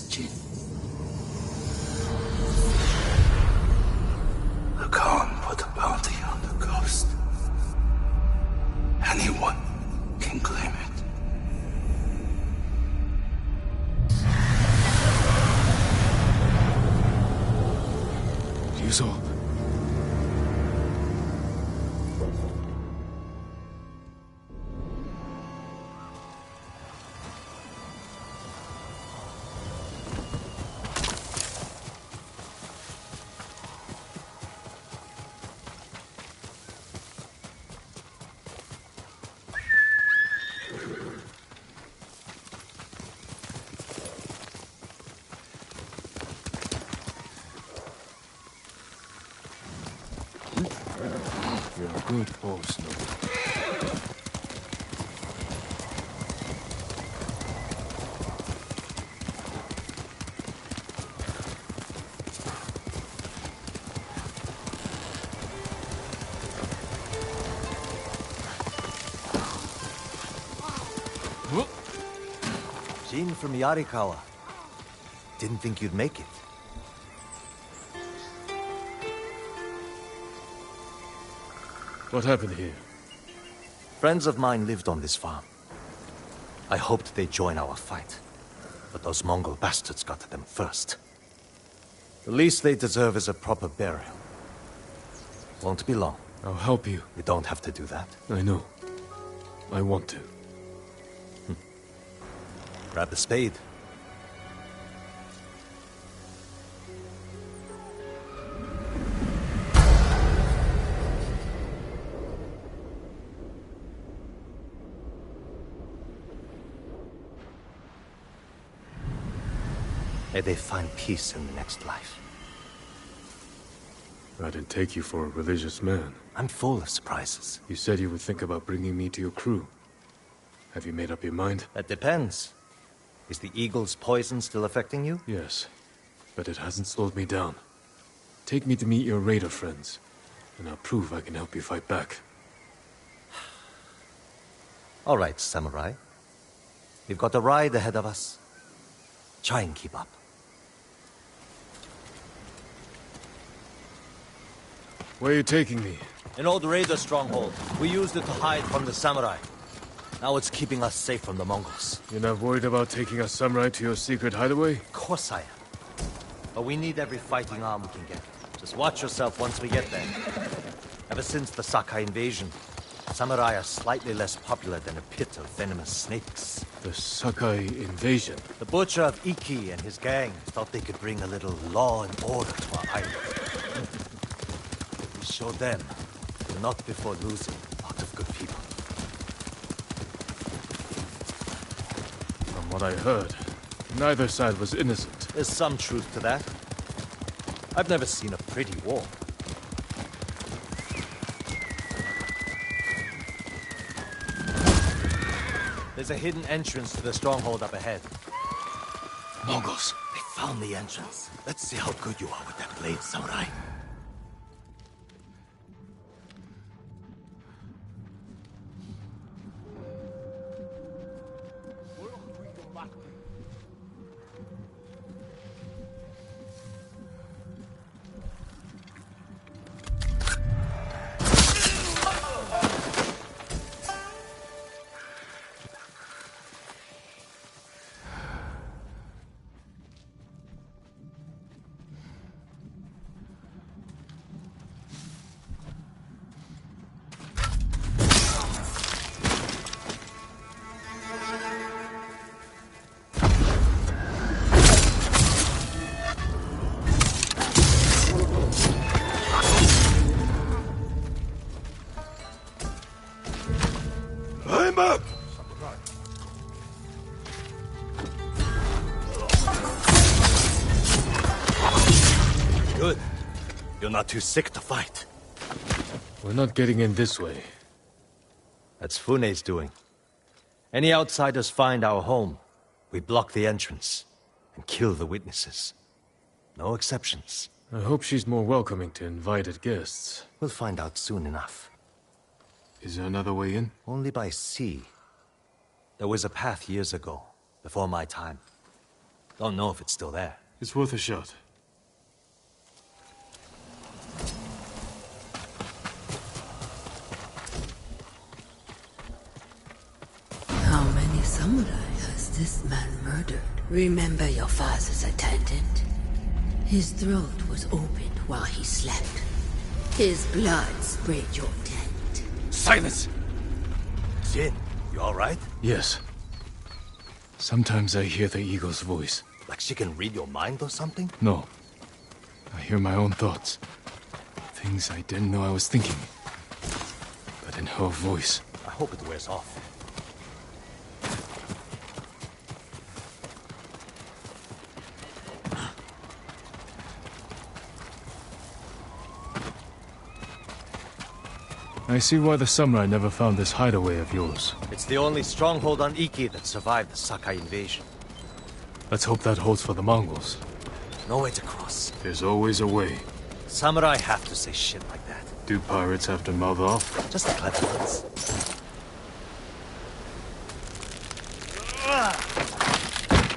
Jin. The Khan put a bounty on the ghost. Anyone can claim it. Yuzo. You're a good boss, no? Jin from Yarikawa. Didn't think you'd make it. What happened here? Friends of mine lived on this farm. I hoped they'd join our fight, but those Mongol bastards got to them first. The least they deserve is a proper burial. Won't be long. I'll help you. You don't have to do that. I know. I want to. Grab the spade. May they find peace in the next life. I didn't take you for a religious man. I'm full of surprises. You said you would think about bringing me to your crew. Have you made up your mind? That depends. Is the eagle's poison still affecting you? Yes, but it hasn't slowed me down. Take me to meet your raider friends, and I'll prove I can help you fight back. All right, samurai. We've got a ride ahead of us. Try and keep up. Where are you taking me? An old raider stronghold. We used it to hide from the samurai. Now it's keeping us safe from the Mongols. You're not worried about taking a samurai to your secret hideaway? Of course I am. But we need every fighting arm we can get. Just watch yourself once we get there. Ever since the Sakai invasion, samurai are slightly less popular than a pit of venomous snakes. The Sakai invasion? The butcher of Iki and his gang thought they could bring a little law and order to our island. We showed them, but not before losing a lot of good people. From what I heard, neither side was innocent. There's some truth to that. I've never seen a pretty war. There's a hidden entrance to the stronghold up ahead. Mongols! They found the entrance. Let's see how good you are with that blade, samurai. I'm up! Good. You're not too sick to fight. We're not getting in this way. That's Fune's doing. Any outsiders find our home, we block the entrance and kill the witnesses. No exceptions. I hope she's more welcoming to invited guests. We'll find out soon enough. Is there another way in? Only by sea. There was a path years ago, before my time. Don't know if it's still there. It's worth a shot. How many samurai has this man murdered? Remember your father's attendant? His throat was opened while he slept. His blood sprayed your tent. Silence! Jin, you alright? Yes. Sometimes I hear the eagle's voice. Like she can read your mind or something? No. I hear my own thoughts. Things I didn't know I was thinking. But in her voice. I hope it wears off. I see why the samurai never found this hideaway of yours. It's the only stronghold on Iki that survived the Sakai invasion. Let's hope that holds for the Mongols. No way to cross. There's always a way. Samurai have to say shit like that. Do pirates have to mouth off? Just the clever ones.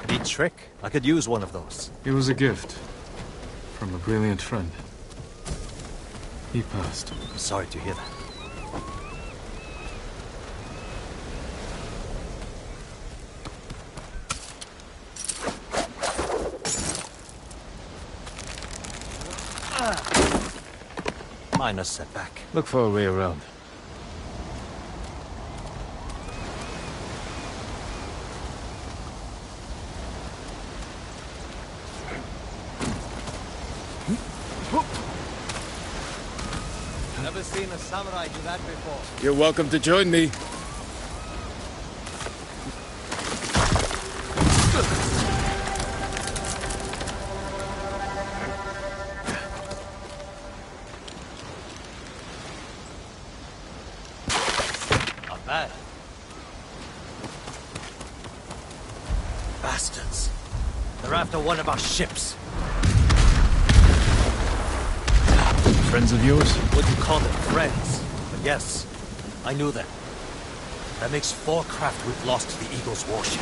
Neat trick. I could use one of those. It was a gift. From a brilliant friend. He passed. I'm sorry to hear that. Minor setback. Look for a way around. Never seen a samurai do that before. You're welcome to join me. Not bad. Bastards. They're after one of our ships. Friends of yours? Wouldn't call them friends, but yes, I knew them. That makes 4 craft we've lost to the Eagle's warship.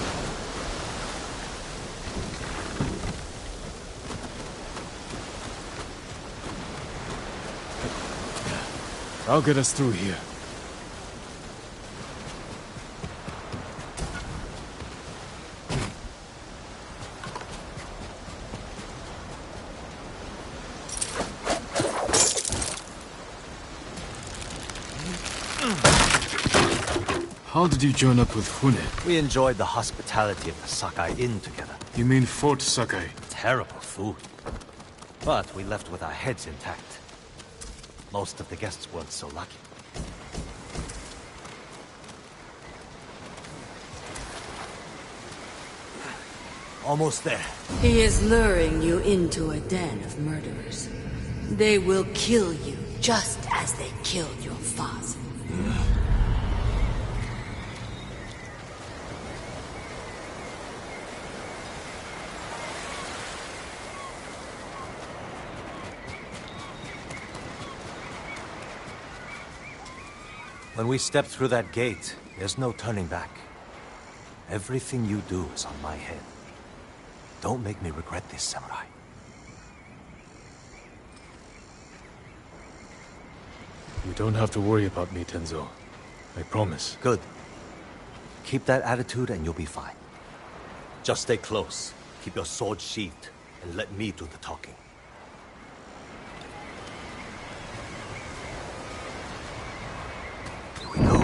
I'll get us through here. How did you join up with Fune? We enjoyed the hospitality of the Sakai Inn together. You mean Fort Sakai? Terrible food. But we left with our heads intact. Most of the guests weren't so lucky. Almost there. He is luring you into a den of murderers. They will kill you just as they killed your father. When we step through that gate, there's no turning back. Everything you do is on my head. Don't make me regret this, samurai. You don't have to worry about me, Tenzo. I promise. Good. Keep that attitude and you'll be fine. Just stay close, keep your sword sheathed, and let me do the talking. Here we go.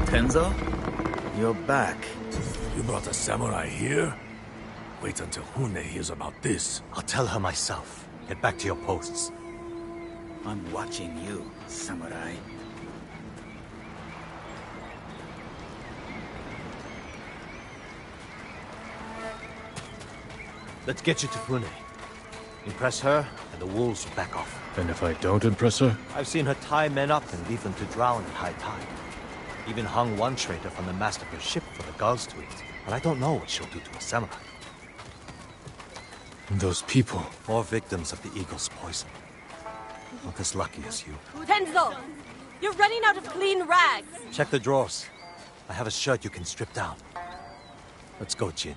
Tenzo? You're back. You brought a samurai here? Wait until Hune hears about this. I'll tell her myself. Get back to your posts. I'm watching you, samurai. Let's get you to Fune. Impress her, and the wolves will back off. And if I don't impress her? I've seen her tie men up and leave them to drown at high tide. Even hung one traitor from the mast of her ship for the gulls to eat. But I don't know what she'll do to a samurai. And those people. More victims of the eagle's poison. Not as lucky as you. Tenzo! You're running out of clean rags! Check the drawers. I have a shirt you can strip down. Let's go, Jin.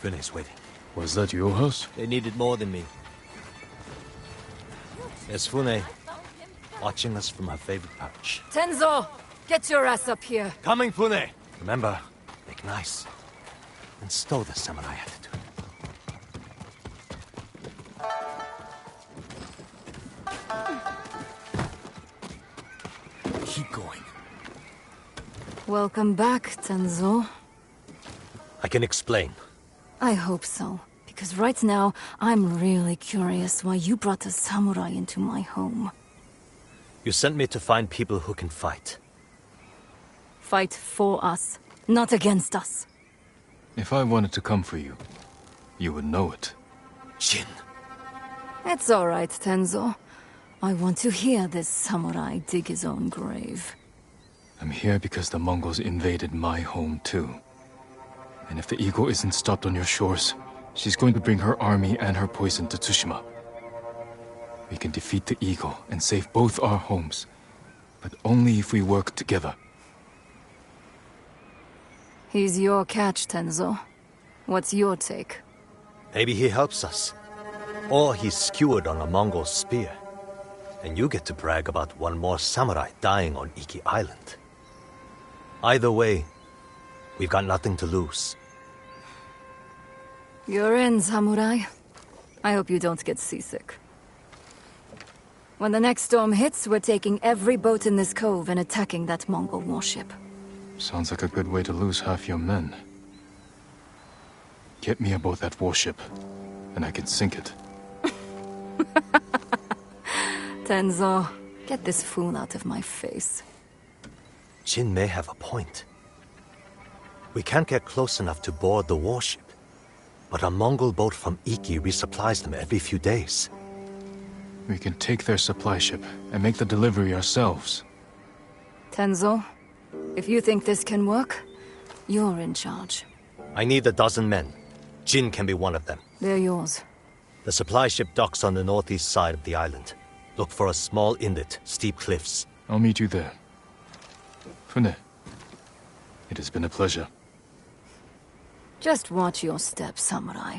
Fune's waiting. Was that your house? They needed more than me. There's Fune, watching us from her favorite pouch. Tenzo! Get your ass up here! Coming, Fune! Remember, make nice. And stow the samurai attitude. Keep going. Welcome back, Tenzo. I can explain. I hope so. Because right now, I'm really curious why you brought a samurai into my home. You sent me to find people who can fight. Fight for us, not against us. If I wanted to come for you, you would know it. Jin. It's all right, Tenzo. I want to hear this samurai dig his own grave. I'm here because the Mongols invaded my home too. And if the eagle isn't stopped on your shores, she's going to bring her army and her poison to Tsushima. We can defeat the eagle and save both our homes, but only if we work together. He's your catch, Tenzo. What's your take? Maybe he helps us. Or he's skewered on a Mongol spear. And you get to brag about one more samurai dying on Iki Island. Either way, we've got nothing to lose. You're in, samurai. I hope you don't get seasick. When the next storm hits, we're taking every boat in this cove and attacking that Mongol warship. Sounds like a good way to lose half your men. Get me aboard that warship, and I can sink it. Tenzo, get this fool out of my face. Jin may have a point. We can't get close enough to board the warship. But a Mongol boat from Iki resupplies them every few days. We can take their supply ship and make the delivery ourselves. Tenzo, if you think this can work, you're in charge. I need a dozen men. Jin can be one of them. They're yours. The supply ship docks on the northeast side of the island. Look for a small inlet, steep cliffs. I'll meet you there. Fune, it has been a pleasure. Just watch your step, samurai.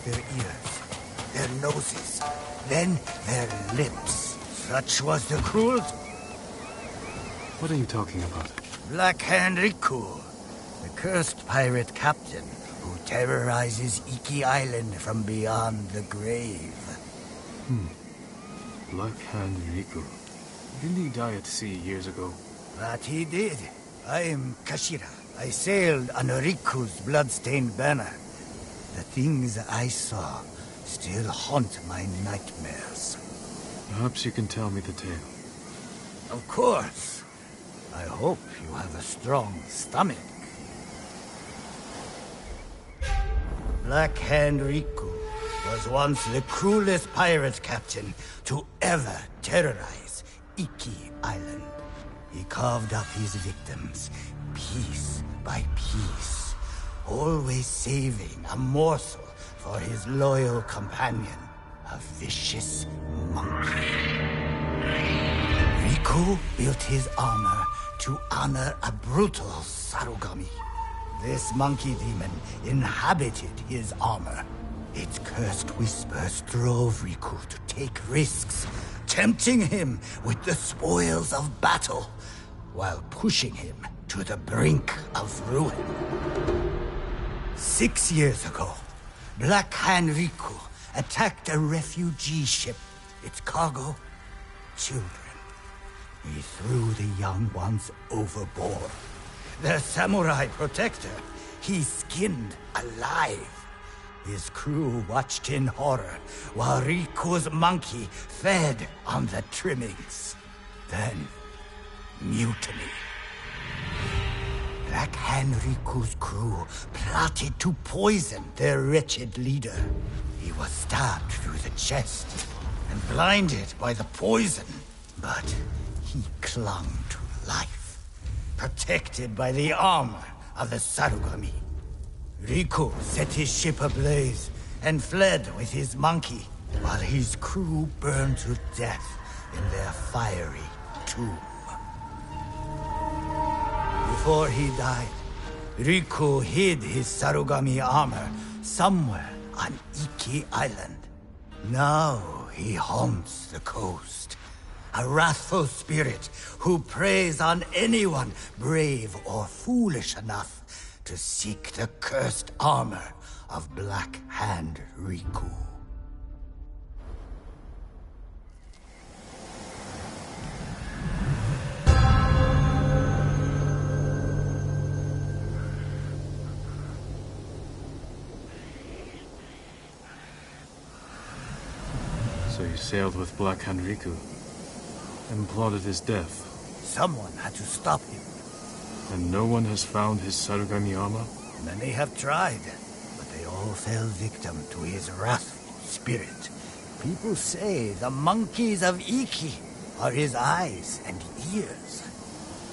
Their ears, their noses, then their lips. Such was the cruelty. What are you talking about? Black Hand Riku, the cursed pirate captain who terrorizes Iki Island from beyond the grave. Black Hand Riku. Didn't he die at sea years ago? That he did. I am Kashira, I sailed under Riku's blood-stained banner. The things I saw still haunt my nightmares. Perhaps you can tell me the tale. Of course. I hope you have a strong stomach. Black Hand Riku was once the cruelest pirate captain to ever terrorize Iki Island. He carved up his victims, piece by piece, always saving a morsel for his loyal companion, a vicious monkey. Riku built his armor to honor a brutal Sarugami. This monkey demon inhabited his armor. Its cursed whispers drove Riku to take risks, tempting him with the spoils of battle, while pushing him to the brink of ruin. 6 years ago, Black Hand Riku attacked a refugee ship. Its cargo, children. He threw the young ones overboard. Their samurai protector, he skinned alive. His crew watched in horror while Riku's monkey fed on the trimmings. Then, mutiny. Black Hand Riku's crew plotted to poison their wretched leader. He was stabbed through the chest and blinded by the poison, but he clung to life, protected by the armor of the Sarugami. Riku set his ship ablaze and fled with his monkey, while his crew burned to death in their fiery tomb. Before he died, Riku hid his Sarugami armor somewhere on Iki Island. Now he haunts the coast, a wrathful spirit who preys on anyone brave or foolish enough to seek the cursed armor of Black Hand Riku. So you sailed with Black Hand Riku and plotted his death. Someone had to stop him. And no one has found his Sarugami armor? Many have tried, but they all fell victim to his wrathful spirit. People say the monkeys of Iki are his eyes and ears.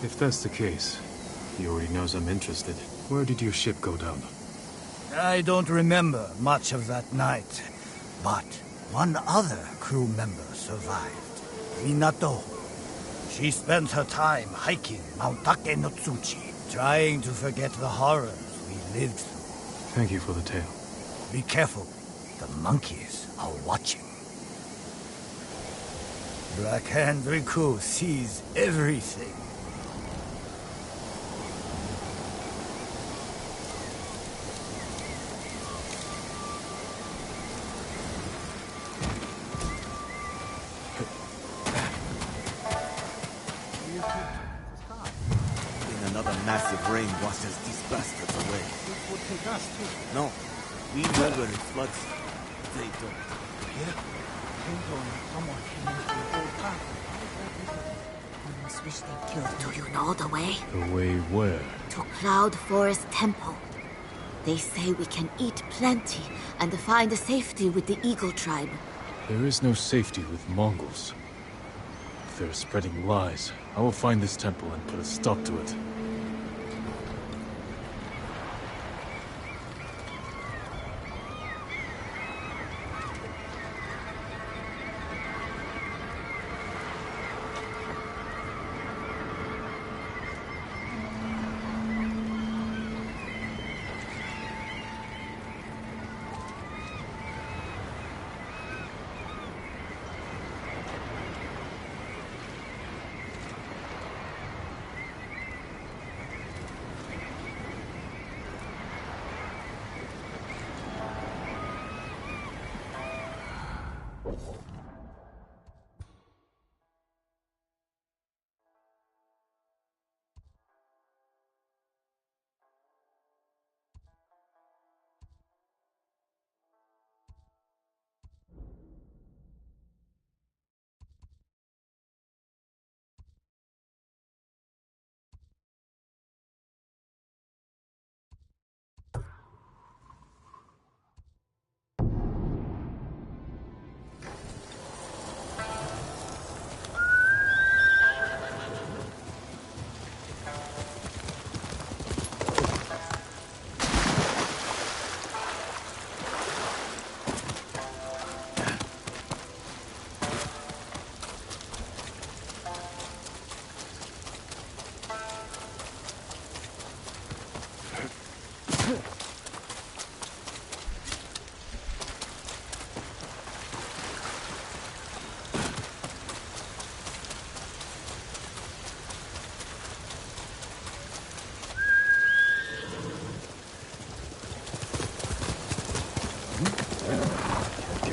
If that's the case, he already knows I'm interested. Where did your ship go down? I don't remember much of that night, but one other crew member survived. Minato. She spent her time hiking Mount Take no Tsuchi, trying to forget the horrors we lived through. Thank you for the tale. Be careful. The monkeys are watching. Black Hand Riku sees everything. Another massive rain washes these bastards away. It would take us to... No, we know where it floods. They don't. Yeah? Someone came into the old path. I almost wish they'd killed. Do you know the way? The way where? To Cloud Forest Temple. They say we can eat plenty and find safety with the Eagle tribe. There is no safety with Mongols. If they're spreading lies, I will find this temple and put a stop to it.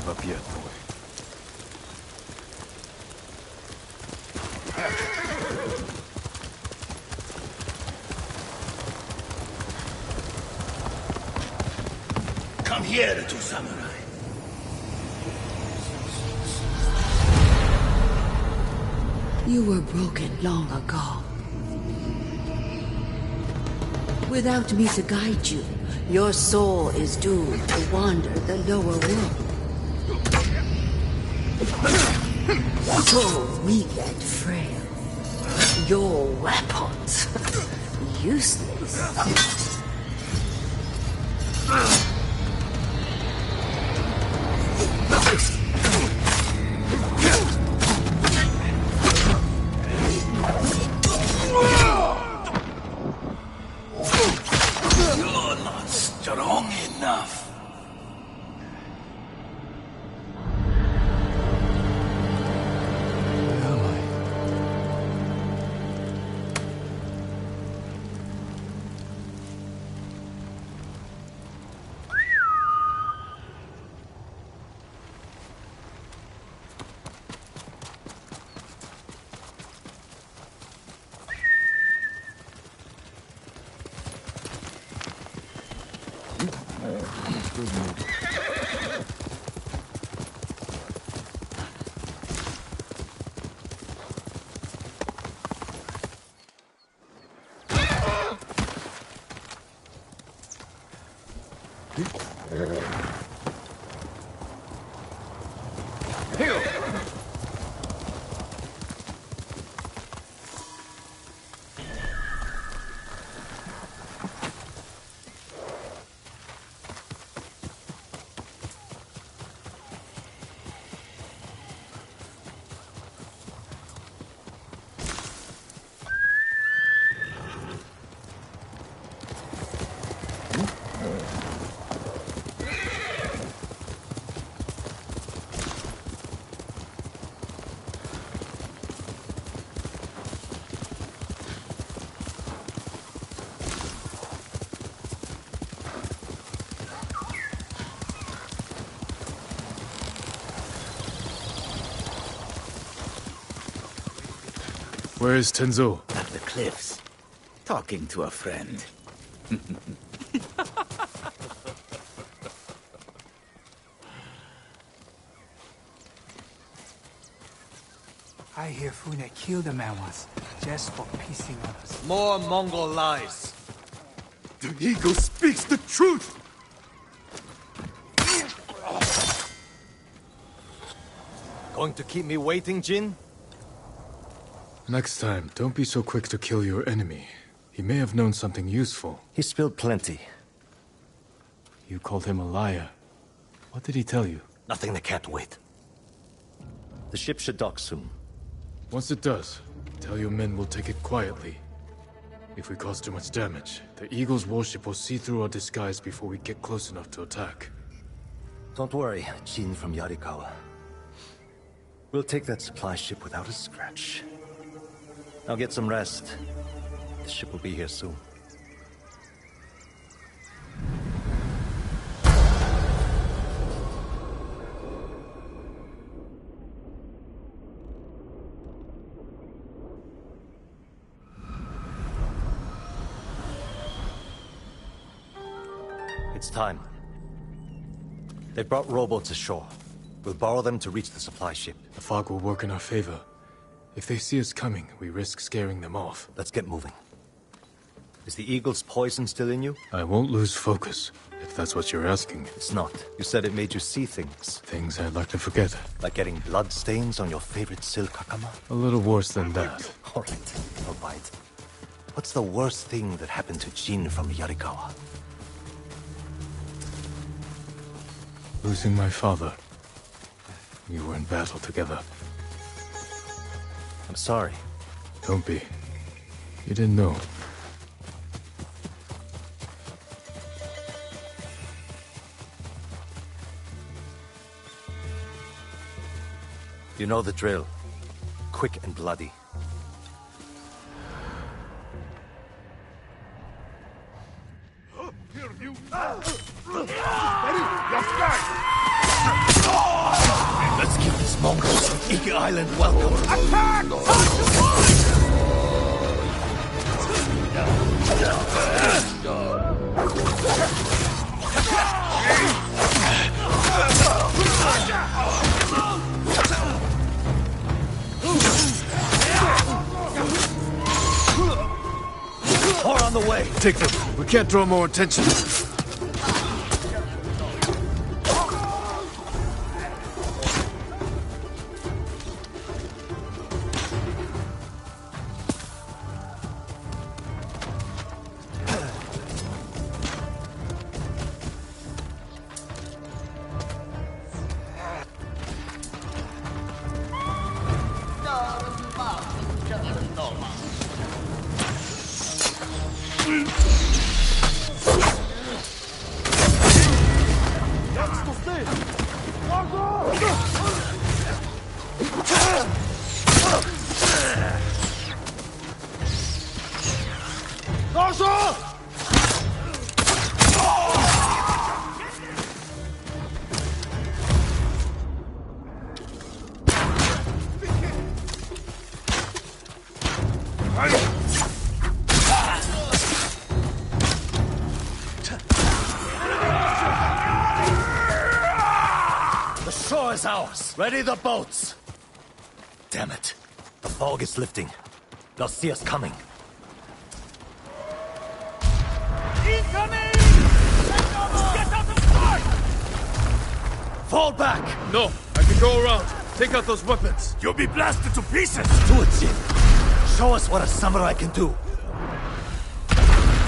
give up yet, boy. Come here, two samurai. You were broken long ago. Without me to guide you, your soul is doomed to wander the lower world. So weak and frail. Your weapons, useless. You're not strong enough. Where am I? Where is Tenzo? At the cliffs, talking to a friend. I hear Fune killed a man once, just for pissing on us. More Mongol lies. The eagle speaks the truth! Going to keep me waiting, Jin? Next time, don't be so quick to kill your enemy. He may have known something useful. He spilled plenty. You called him a liar. What did he tell you? Nothing that can't wait. The ship should dock soon. Once it does, tell your men we'll take it quietly. If we cause too much damage, the Eagle's warship will see through our disguise before we get close enough to attack. Don't worry, Jin from Yarikawa. We'll take that supply ship without a scratch. Now get some rest. The ship will be here soon. It's time. They brought rowboats ashore. We'll borrow them to reach the supply ship. The fog will work in our favor. If they see us coming, we risk scaring them off. Let's get moving. Is the eagle's poison still in you? I won't lose focus, if that's what you're asking. It's not. You said it made you see things. Things I'd like to forget. Like getting blood stains on your favorite silk hakama? A little worse than that. All right, I'll bite. What's the worst thing that happened to Jin from Yarikawa? Losing my father. We were in battle together. I'm sorry. Don't be. You didn't know. You know the drill. Quick and bloody. Here you... Ready? Your sky! the island welcome. Attack! More on the way. Take them. We can't draw more attention. The shore is ours. Ready the boats. Damn it. The fog is lifting. They'll see us coming. Incoming! Get out of sight! Fall back! No, I can go around. Take out those weapons. You'll be blasted to pieces! Do it, Jin. Show us what a samurai can do.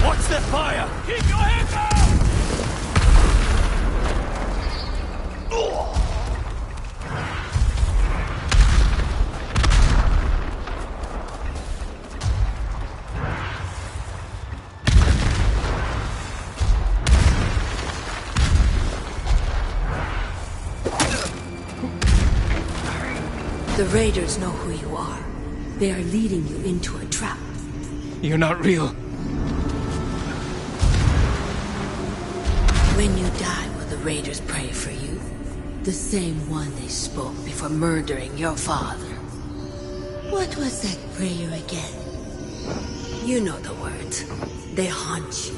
Watch their fire! Keep your head down! The raiders know who you are. They are leading you into a trap. You're not real. When you die, will the raiders pray for you? The same one they spoke before murdering your father. What was that prayer again? You know the words. They haunt you.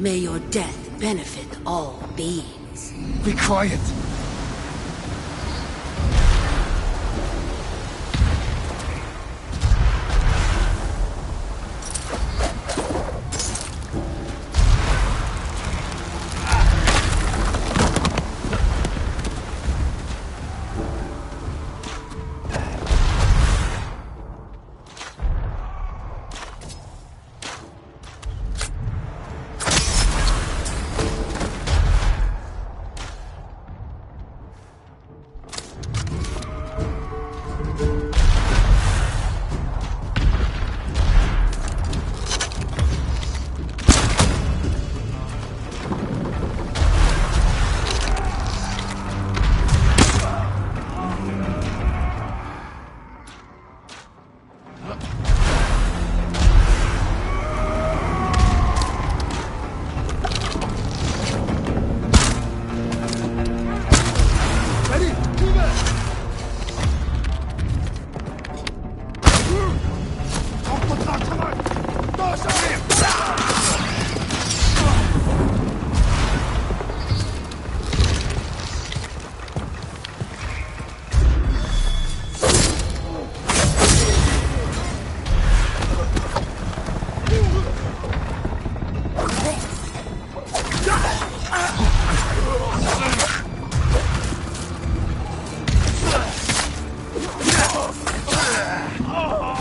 May your death benefit all beings. Be quiet.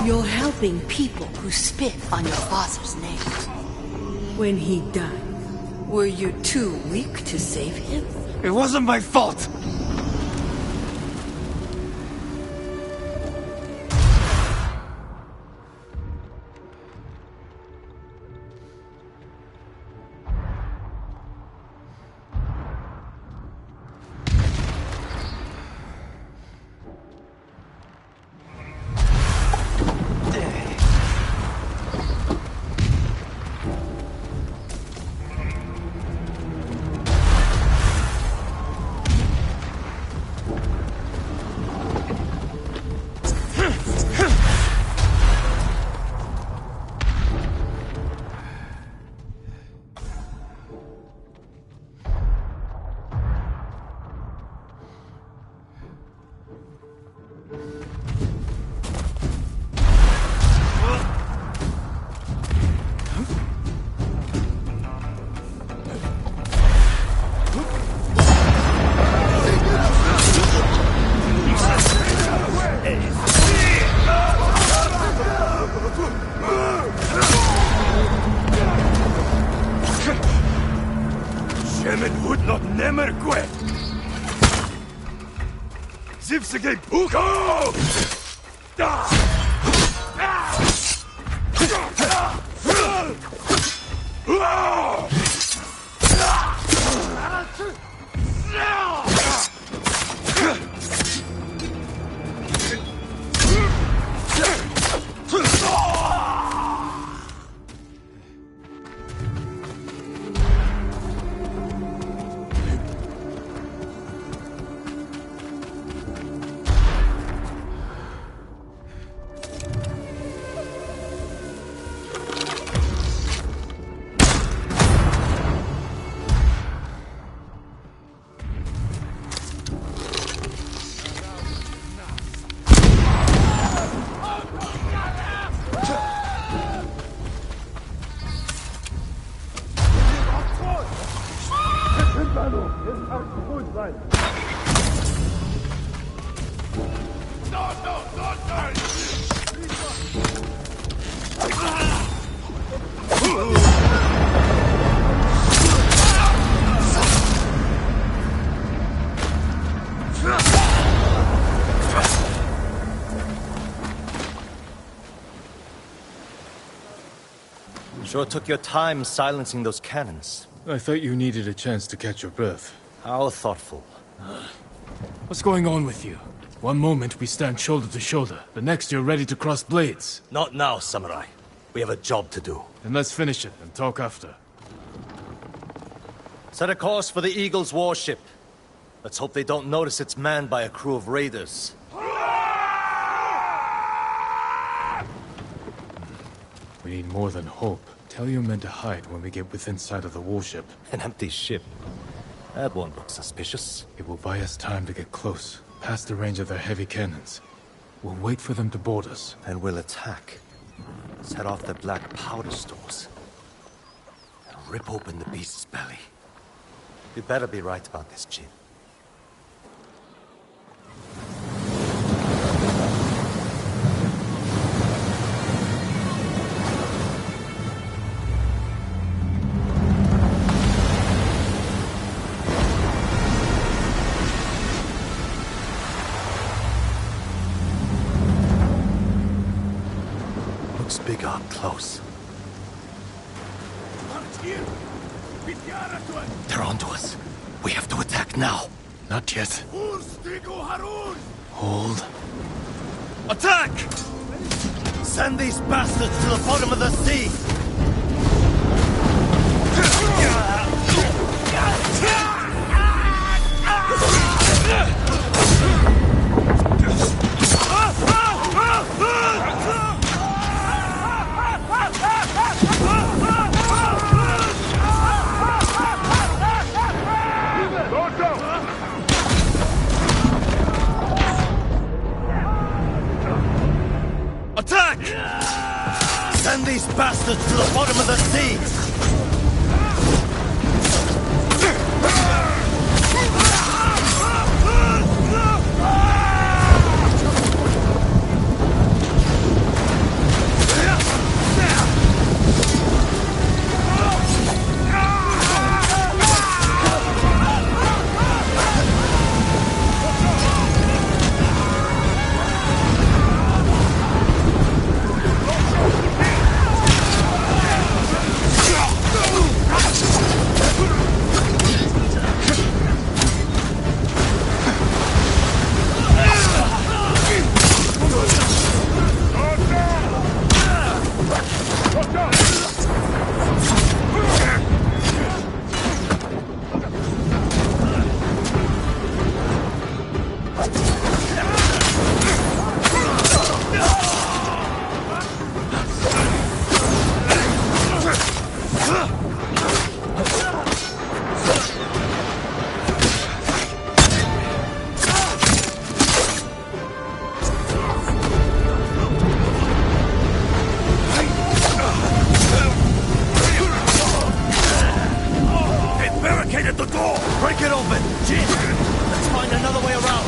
You're helping people who spit on your father's name. When he died, were you too weak to save him? It wasn't my fault! Not nemerque! Zivsige Buko! Sure took your time silencing those cannons. I thought you needed a chance to catch your breath. How thoughtful. What's going on with you? One moment we stand shoulder to shoulder, the next you're ready to cross blades. Not now, samurai. We have a job to do. Then let's finish it and talk after. Set a course for the Eagle's warship. Let's hope they don't notice it's manned by a crew of raiders. We need more than hope. Tell your men to hide when we get within sight of the warship. An empty ship. That won't look suspicious. It will buy us time to get close, past the range of their heavy cannons. We'll wait for them to board us. And we'll attack. Set off their black powder stores. And rip open the beast's belly. You better be right about this, Jin. Looks bigger up close. They're onto us. We have to attack now. Not yet. Hold. Attack! Send these bastards to the bottom of the sea! Attack! Send these bastards to the bottom of the sea! Break it open! Jin! Let's find another way around!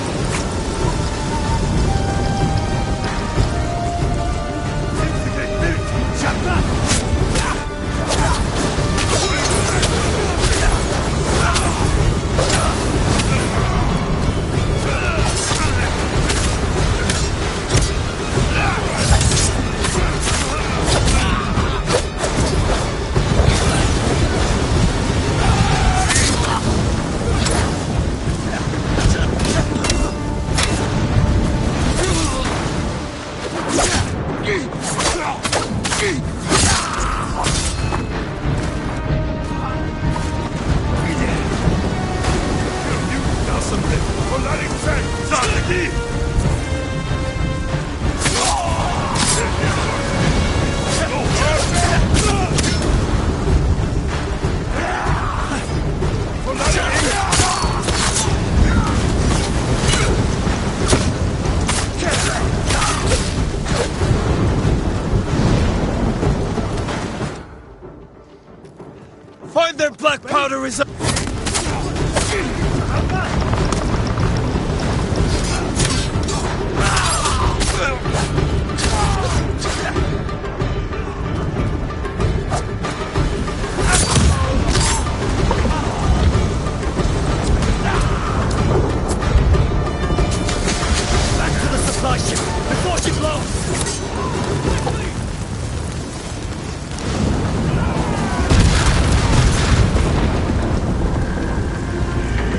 Find their black powder reserve! Back to the supply ship before she blows!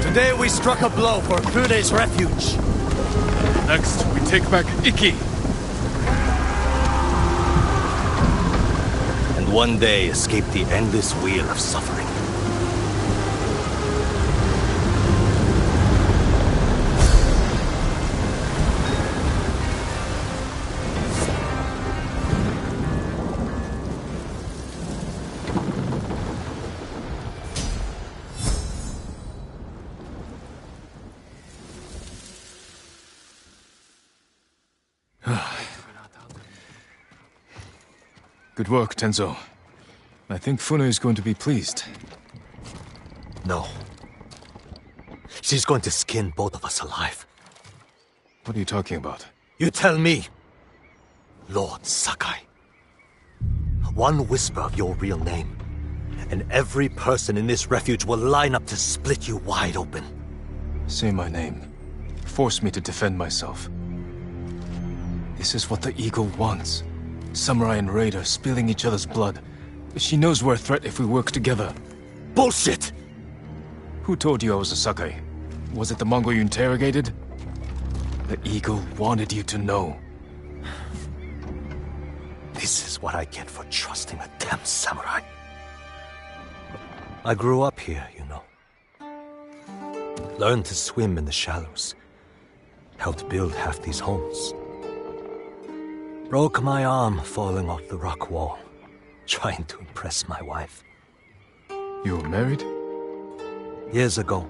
Today we struck a blow for Fune's refuge. Next, we take back Iki. And one day escape the endless wheel of suffering. Good work, Tenzo. I think Fune is going to be pleased. No. She's going to skin both of us alive. What are you talking about? You tell me, Lord Sakai. One whisper of your real name, and every person in this refuge will line up to split you wide open. Say my name. Force me to defend myself. This is what the Eagle wants. Samurai and Raider spilling each other's blood. She knows we're a threat if we work together. Bullshit! Who told you I was a Sakai? Was it the Mongol you interrogated? The Eagle wanted you to know. This is what I get for trusting a damn samurai. I grew up here, you know. Learned to swim in the shallows. Helped build half these homes. Broke my arm falling off the rock wall, trying to impress my wife. You were married? Years ago.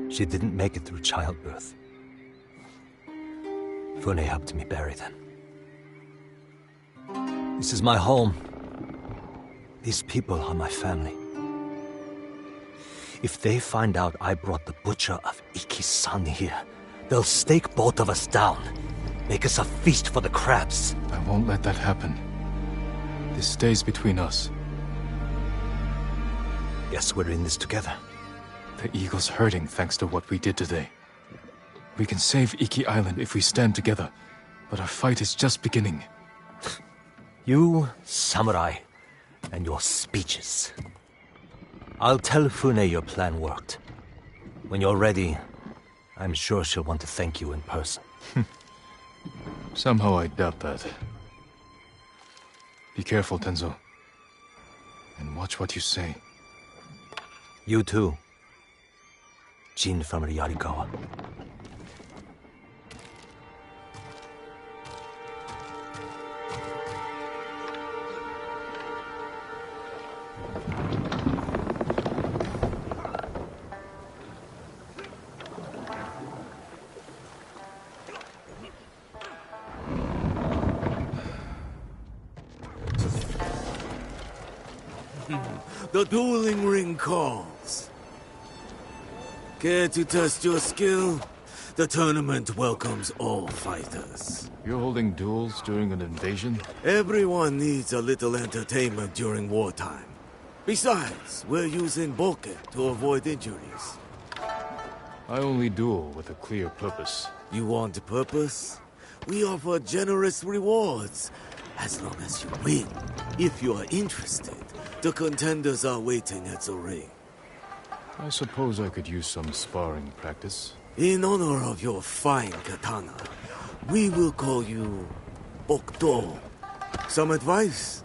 She didn't make it through childbirth. Fune helped me bury them. This is my home. These people are my family. If they find out I brought the butcher of Iki's son here, they'll stake both of us down. Make us a feast for the crabs. I won't let that happen. This stays between us. Yes, we're in this together. The Eagle's hurting thanks to what we did today. We can save Iki Island if we stand together, but our fight is just beginning. You, samurai, and your speeches. I'll tell Fune your plan worked. When you're ready, I'm sure she'll want to thank you in person. Somehow I doubt that. Be careful, Tenzo. And watch what you say. You too. Jin from Yarikawa. The dueling ring calls. Care to test your skill? The tournament welcomes all fighters. You're holding duels during an invasion? Everyone needs a little entertainment during wartime. Besides, we're using bokeh to avoid injuries. I only duel with a clear purpose. You want a purpose? We offer generous rewards, as long as you win. If you are interested, the contenders are waiting at the ring. I suppose I could use some sparring practice. In honor of your fine katana, we will call you Bokdo. Some advice?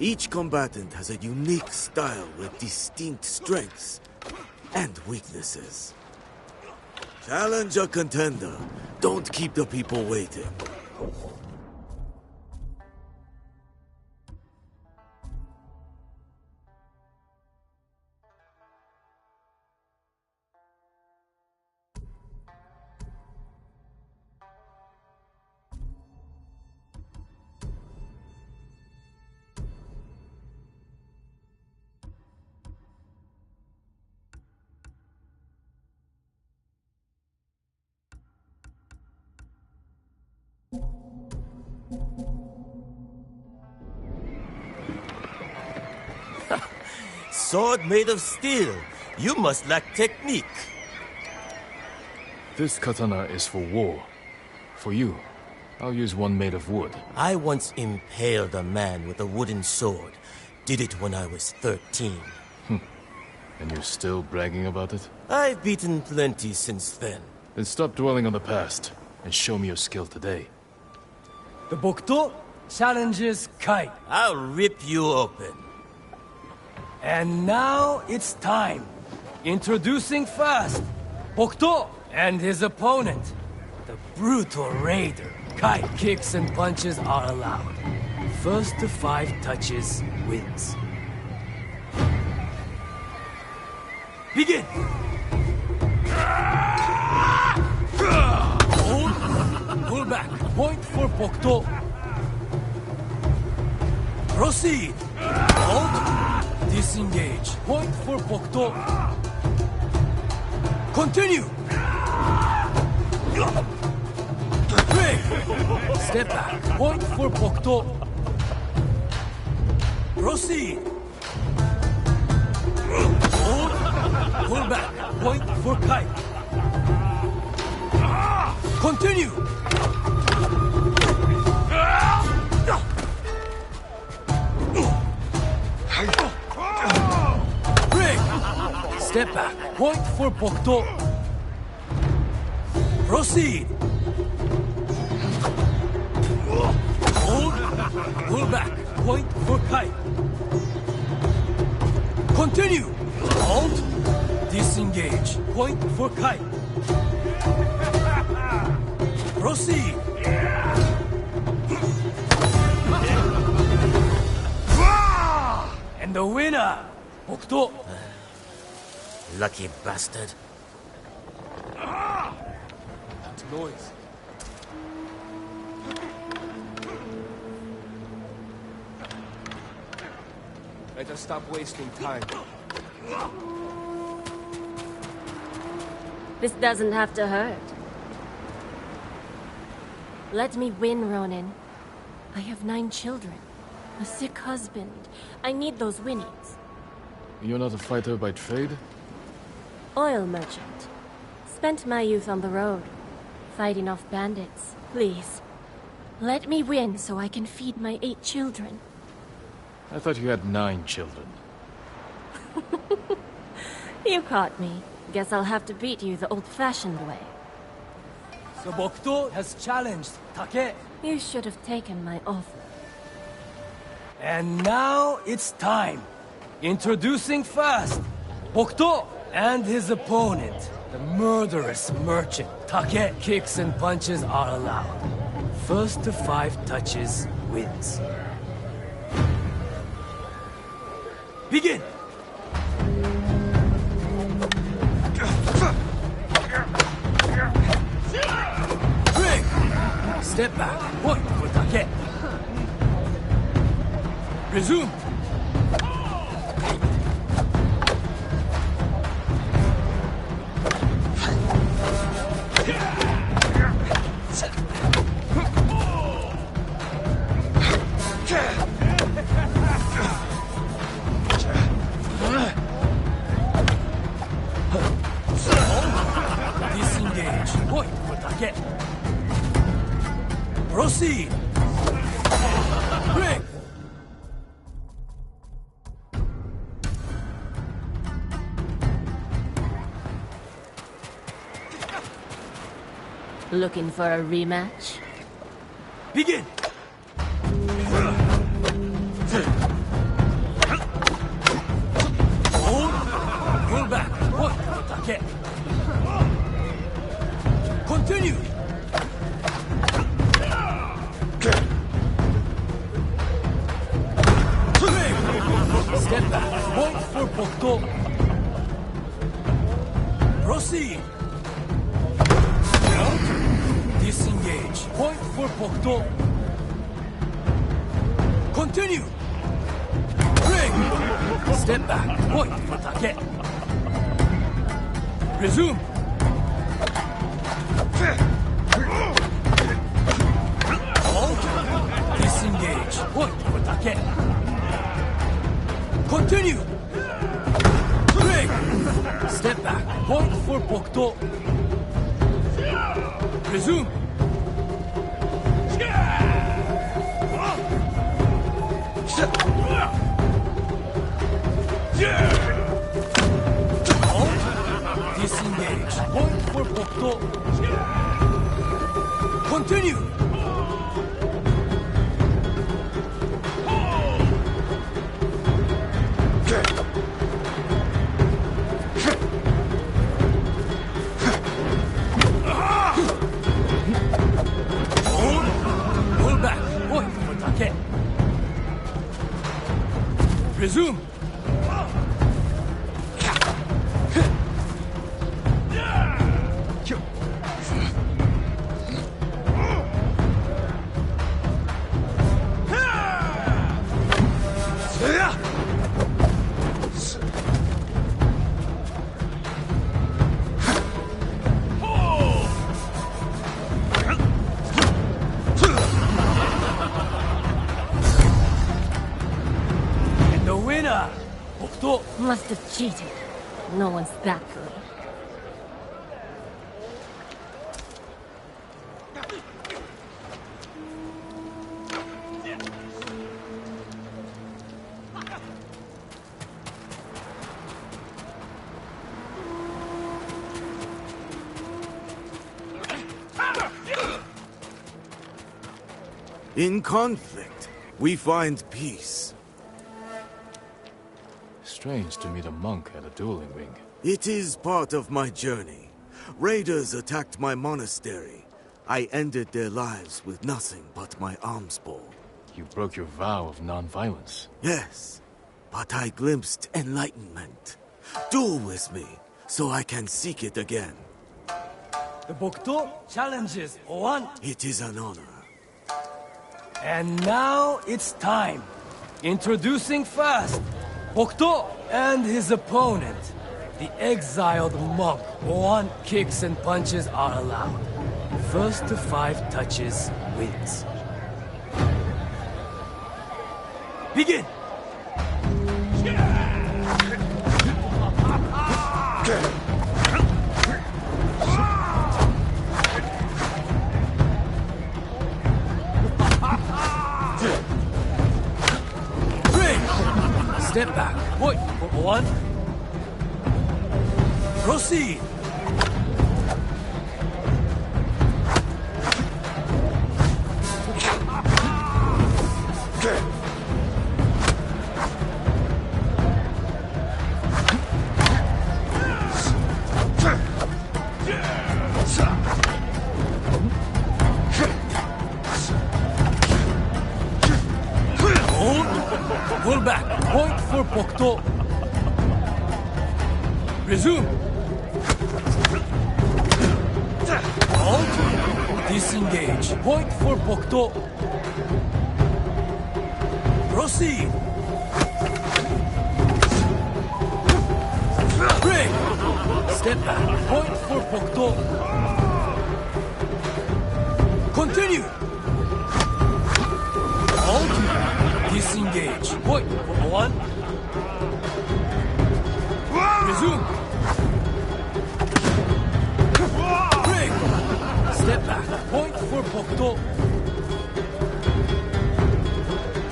Each combatant has a unique style with distinct strengths and weaknesses. Challenge a contender. Don't keep the people waiting. Sword made of steel. You must lack technique. This katana is for war. For you, I'll use one made of wood. I once impaled a man with a wooden sword. Did it when I was 13. And you're still bragging about it? I've beaten plenty since then. Then stop dwelling on the past, and show me your skill today. The Bokuto challenges Kai. I'll rip you open. And now it's time. Introducing first, Bokuto and his opponent, the brutal raider. Kai. Kicks and punches are allowed. First to 5 touches wins. Begin! Hold, pull back. Point for Bokuto. Proceed. Hold. Disengage. Point for Bokuto. Continue. Break. Step back. Point for Bokuto. Proceed. Hold. Pull back. Point for Kai. Continue. Step back. Point for Bokuto. Proceed. Hold. Pull back. Point for Kai. Continue. Hold. Disengage. Point for Kai. Proceed. And the winner, Bokuto. Lucky bastard. That noise. Let us stop wasting time. This doesn't have to hurt. Let me win, Ronin. I have 9 children. A sick husband. I need those winnings. You're not a fighter by trade? Oil merchant. Spent my youth on the road, fighting off bandits. Please, let me win so I can feed my 8 children. I thought you had 9 children. You caught me. Guess I'll have to beat you the old-fashioned way. So Bokuto has challenged Take. You should have taken my offer. And now it's time. Introducing first, Bokuto and his opponent, the murderous merchant. Take. Kicks and punches are allowed. First to 5 touches wins. Begin! Break! Step back. Point for Take. Resume. Disengage. Point for Take. Proceed. Break. Looking for a rematch? Begin! Hold. Pull back. Point for Take. Continue! Step back. Point for Bokto. Proceed. Disengage. Point for Bokto. Continue. Ring. Step back. Point for Take. Resume. Hold. Disengage. Point for Take. Continue. Ring. Step back. Point for Bokto. Resume. Disengage. Point for Bokto. Continue. Pull back. Point for Take. Resume. And the winner, Bokto. Must have cheated. No one's that good. In conflict, we find peace. Strange to meet a monk at a dueling ring. It is part of my journey. Raiders attacked my monastery. I ended their lives with nothing but my alms bowl. You broke your vow of non-violence. Yes, but I glimpsed enlightenment. Duel with me, so I can seek it again. The Bokto challenges Oan. It is an honor. And now it's time. Introducing first, Bokto and his opponent. The exiled monk. One kicks and punches are allowed. First to 5 touches wins. Begin! Step back. Point for 1. Proceed. Pull back. Point for Bokto. Resume. Halt. Disengage. Point for Bokto. Proceed. Break. Step back. Point for Bokto. Continue. Halt. Disengage. Point for 1. Resume. Break. Step back. Point for Bokto.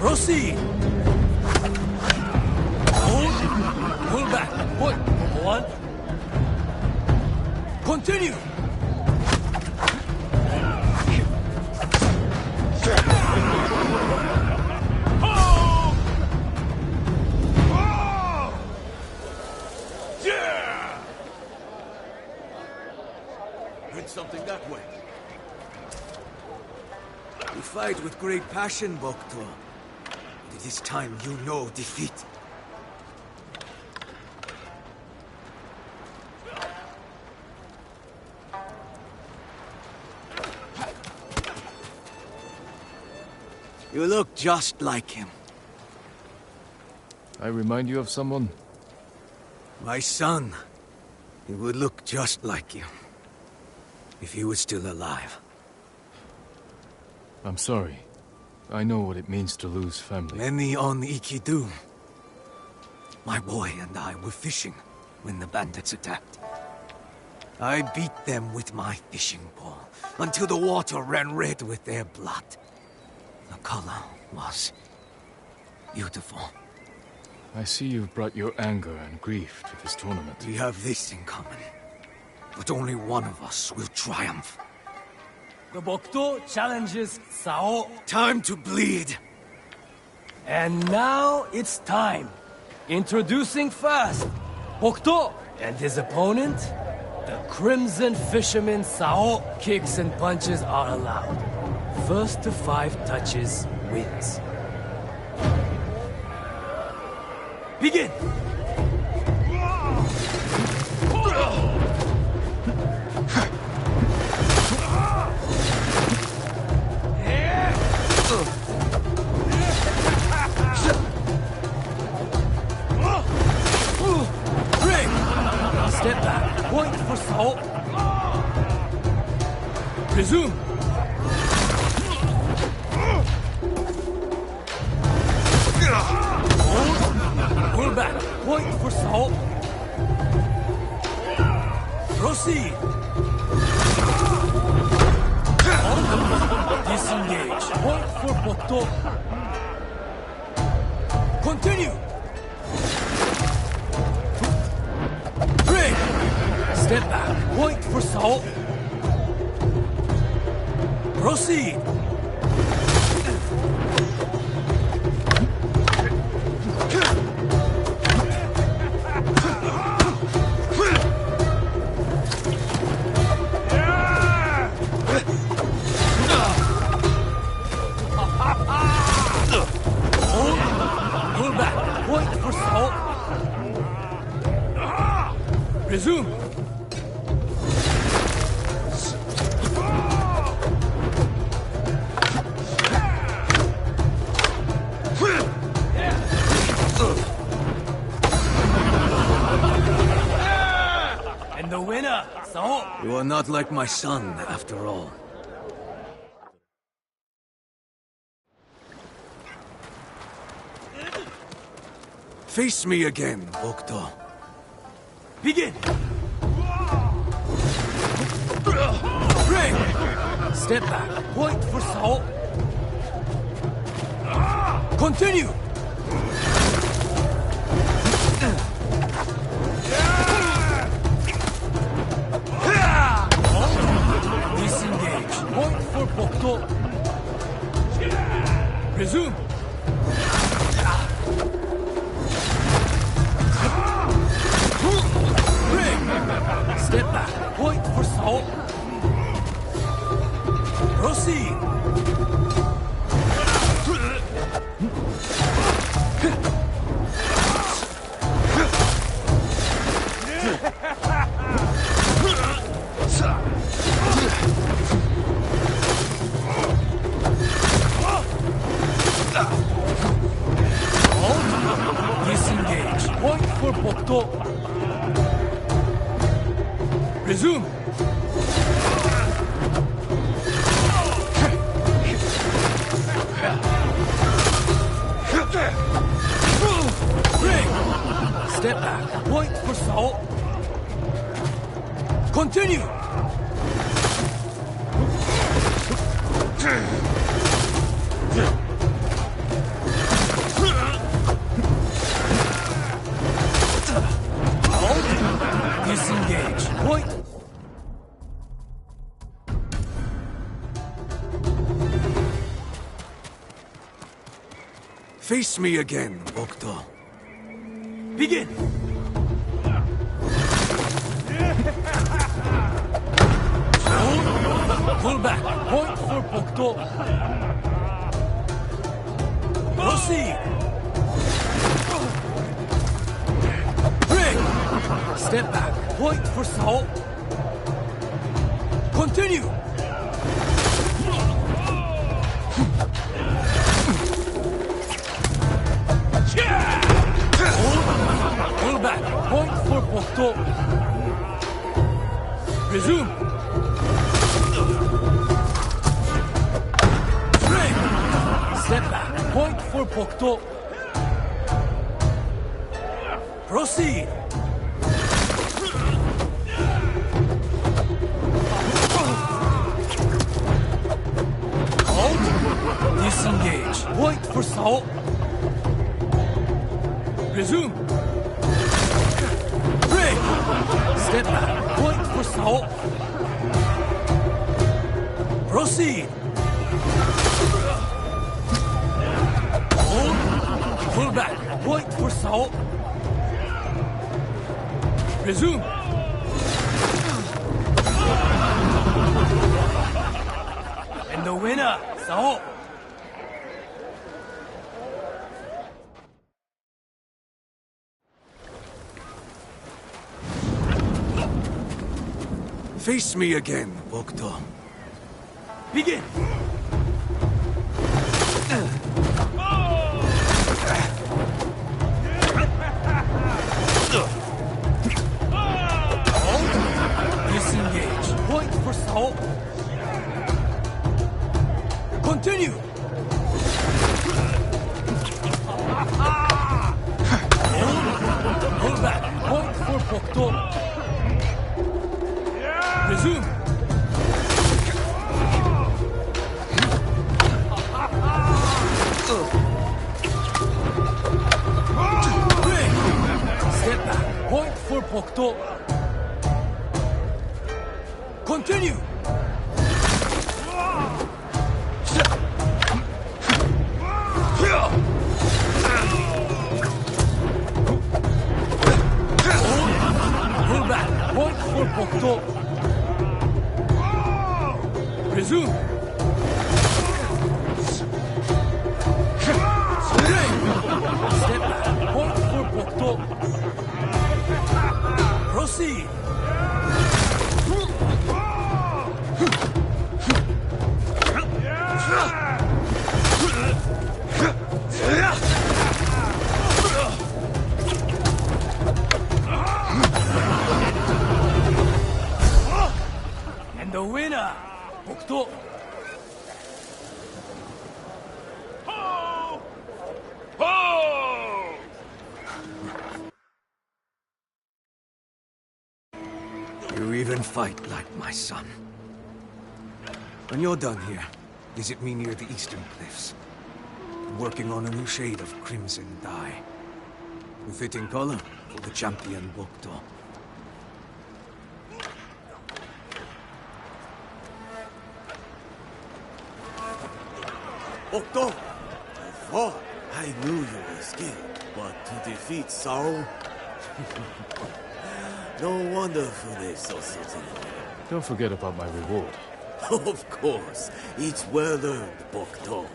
Proceed. Hold. Pull back. Point for 1. Continue. Heard something that way. You fight with great passion, Bokto. But it is time you know defeat. You look just like him. I remind you of someone? My son. He would look just like you. If he was still alive. I'm sorry. I know what it means to lose family. Many on Ikidu. My boy and I were fishing when the bandits attacked. I beat them with my fishing pole until the water ran red with their blood. The color was beautiful. I see you've brought your anger and grief to this tournament. We have this in common. But only one of us will triumph. The Bokto challenges Sao. Time to bleed. And now it's time. Introducing first, Bokto and his opponent, the Crimson Fisherman Sao. Kicks and punches are allowed. First to 5 touches wins. Begin! Ring! Step back. Point for Sao. Resume. Pull back. Point for Sao. Proceed. Disengage. Point for Bokto. Continue. Ring. Step back. Point for Sao. Proceed. Resume. And the winner, Sao. You are not like my son, after all. Face me again, Bokto. Begin! Ring! Step back. Point for Sao. Continue! Disengage. Point for Bokto. Resume. Step back. Point for Sao. Proceed. Disengage. Point for Bokto. Resume. Ring. Step back. Point for Sao. Continue. Disengage. Point. Face me again, Bokto. Begin. Pull back. Point for Bokdo. Proceed. Break. Step back. Point for Sao. Continue. Pull back. Point for Bokdo. Resume. Break. Step back. Point for Bokdo. Proceed. Halt. Disengage. Point for Sao. Resume. Break. Step back. Point for Sao. Proceed. Hold. Pull back. Point for Sao. Resume. And the winner, Sao. Face me again, Bokdo. Begin. Disengage. Point for Sao. Continue. Pull back. Point for Bokdo. Resume. Break. Step back. Point for Bokdo. Continue. Pull back. Point for Bokdo. Resume. Step back. Point for Bokdo. Proceed. And the winner, Bokdo. You even fight like my son. When you're done here, visit me near the eastern cliffs. I'm working on a new shade of crimson dye. A fitting color for the champion Bokdo. Bokdo! I thought I knew you were skilled, but to defeat Sao? No wonder Fune's so certain. Don't forget about my reward. Of course. It's well earned, Bokdo.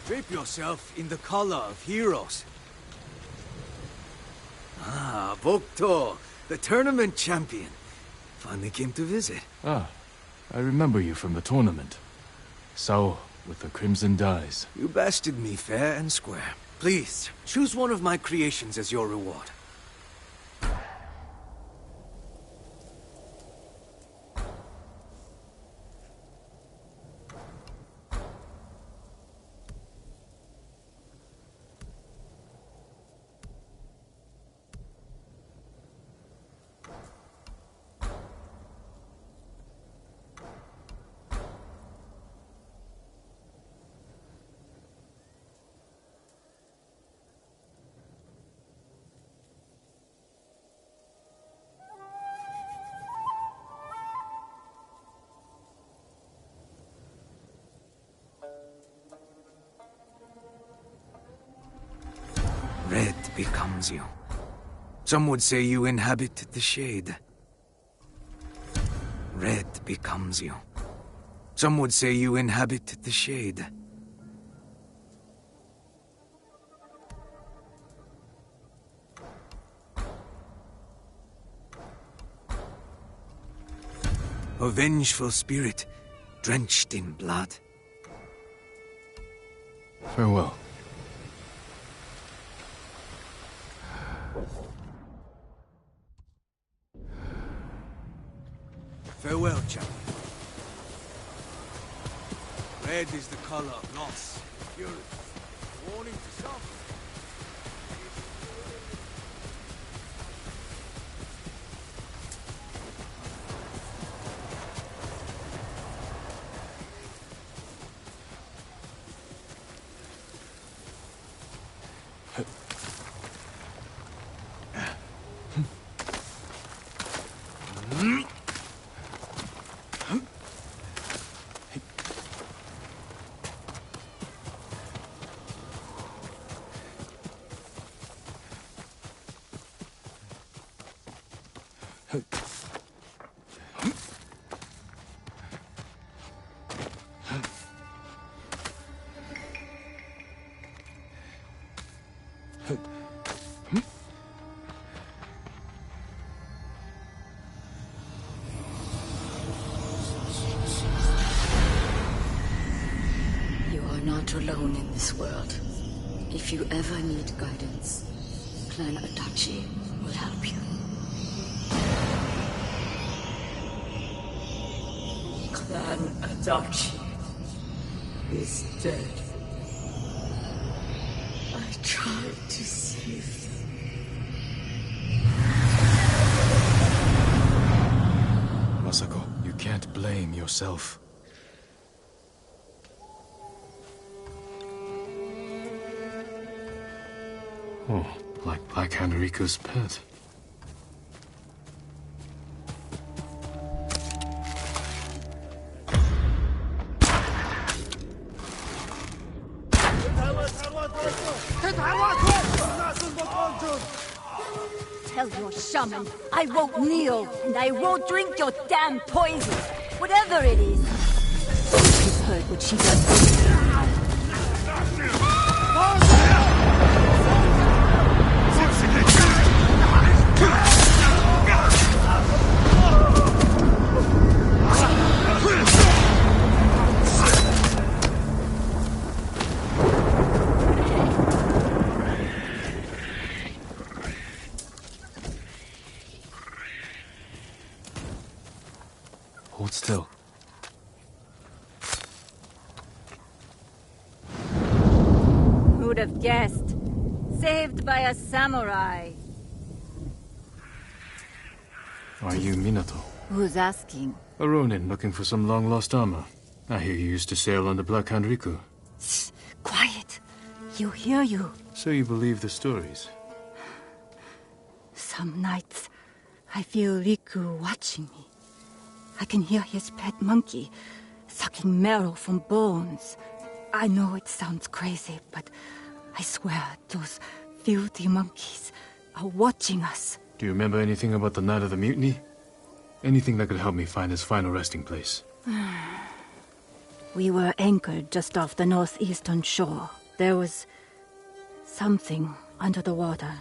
Drape yourself in the color of heroes. Ah, Bokdo, the tournament champion. Finally came to visit. Ah, I remember you from the tournament. Sao, with the crimson dyes. You bested me fair and square. Please, choose one of my creations as your reward. Red becomes you. Some would say you inhabit the shade. Red becomes you. Some would say you inhabit the shade. A vengeful spirit, drenched in blood. Farewell. Farewell, champion. Red is the color of loss, fury, warning to some. Not alone in this world. If you ever need guidance, Clan Adachi will help you. Clan Adachi is dead. I tried to save them. Masako, you can't blame yourself. Oh, like Black Hand Riku's pet. Tell your shaman I won't kneel and I won't drink your damn poison, whatever it is. You've heard what she does. Hold still. Who'd have guessed? Saved by a samurai. Are you Minato? Who's asking? A Ronin looking for some long-lost armor. I hear you used to sail on the Black Hand Riku. Shh, quiet. You hear you. So you believe the stories? Some nights, I feel Riku watching me. I can hear his pet monkey sucking marrow from bones. I know it sounds crazy, but I swear those filthy monkeys are watching us. Do you remember anything about the night of the mutiny? Anything that could help me find his final resting place? We were anchored just off the northeastern shore. There was something under the water.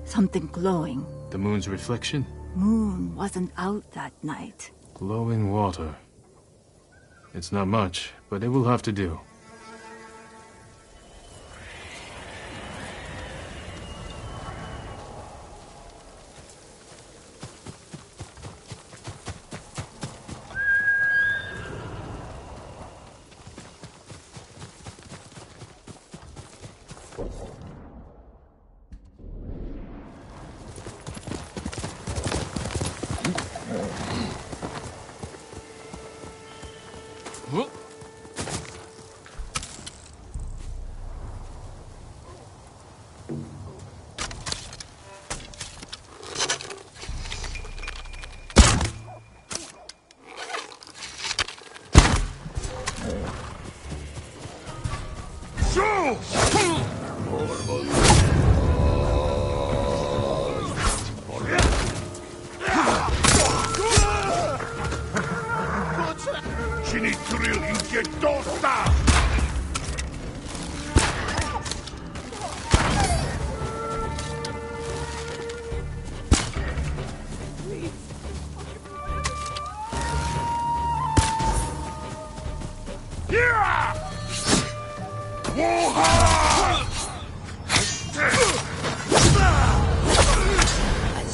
Something glowing. The moon's reflection? Moon wasn't out that night. Glowing water. It's not much, but it will have to do.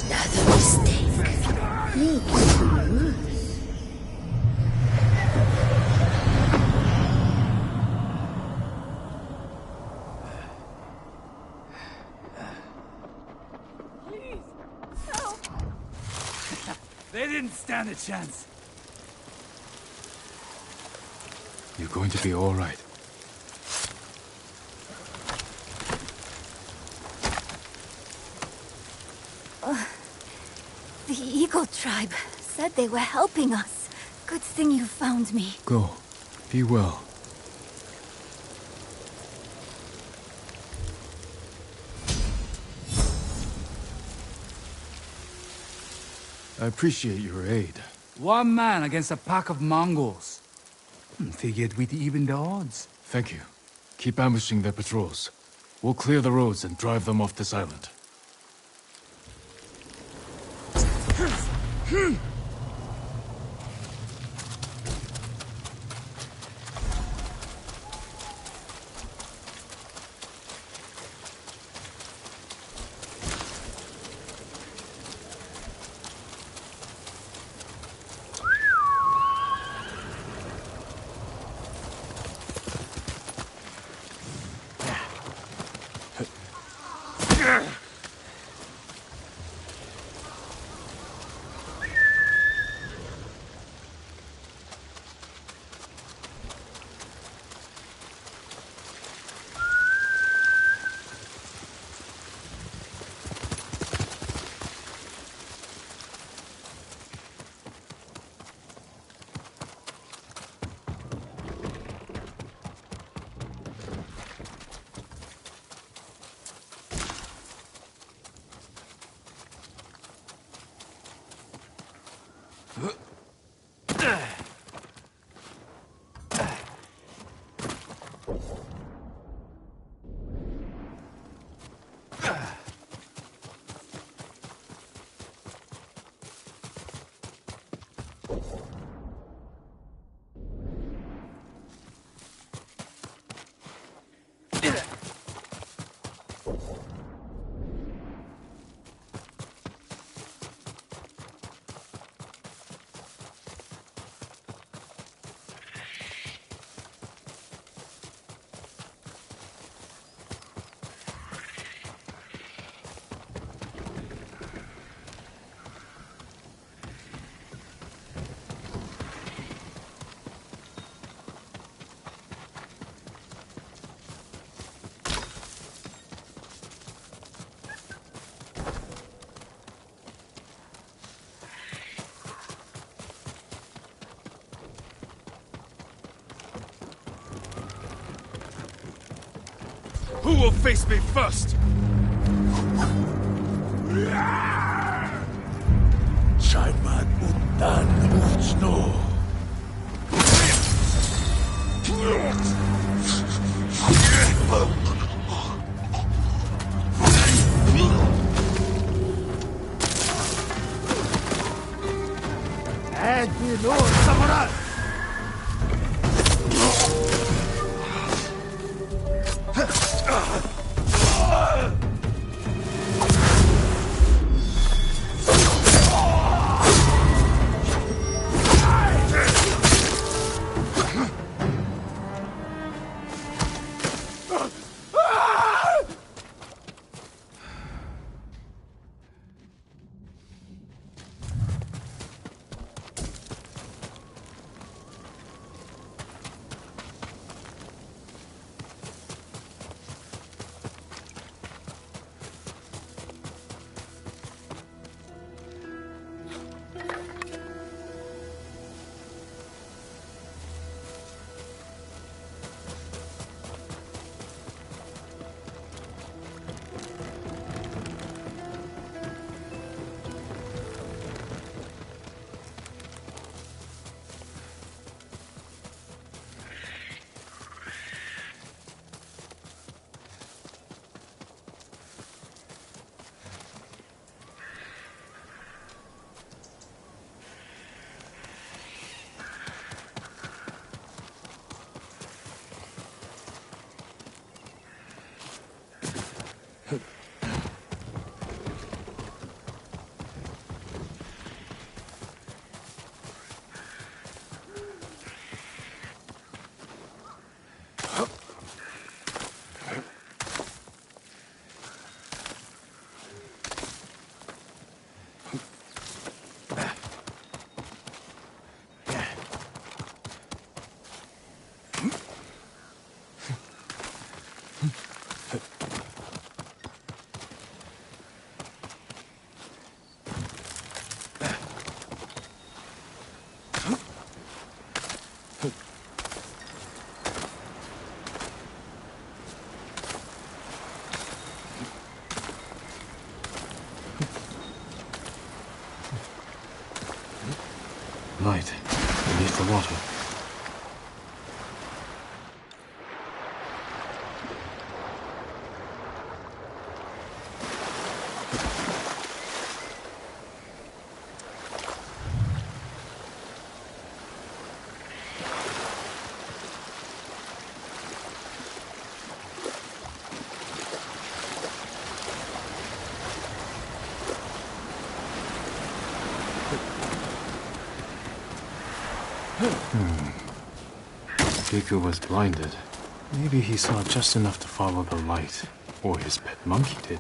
Another mistake. Please, help! They didn't stand a chance. You're going to be all right. The Eagle Tribe said they were helping us. Good thing you found me. Go. Be well. I appreciate your aid. One man against a pack of Mongols. Figured we'd even the odds. Thank you. Keep ambushing their patrols. We'll clear the roads and drive them off this island. Who will face me first? Chaiman Utan Snow. And below, samurai! Light beneath the water. Riku was blinded. Maybe he saw just enough to follow the light, or his pet monkey did.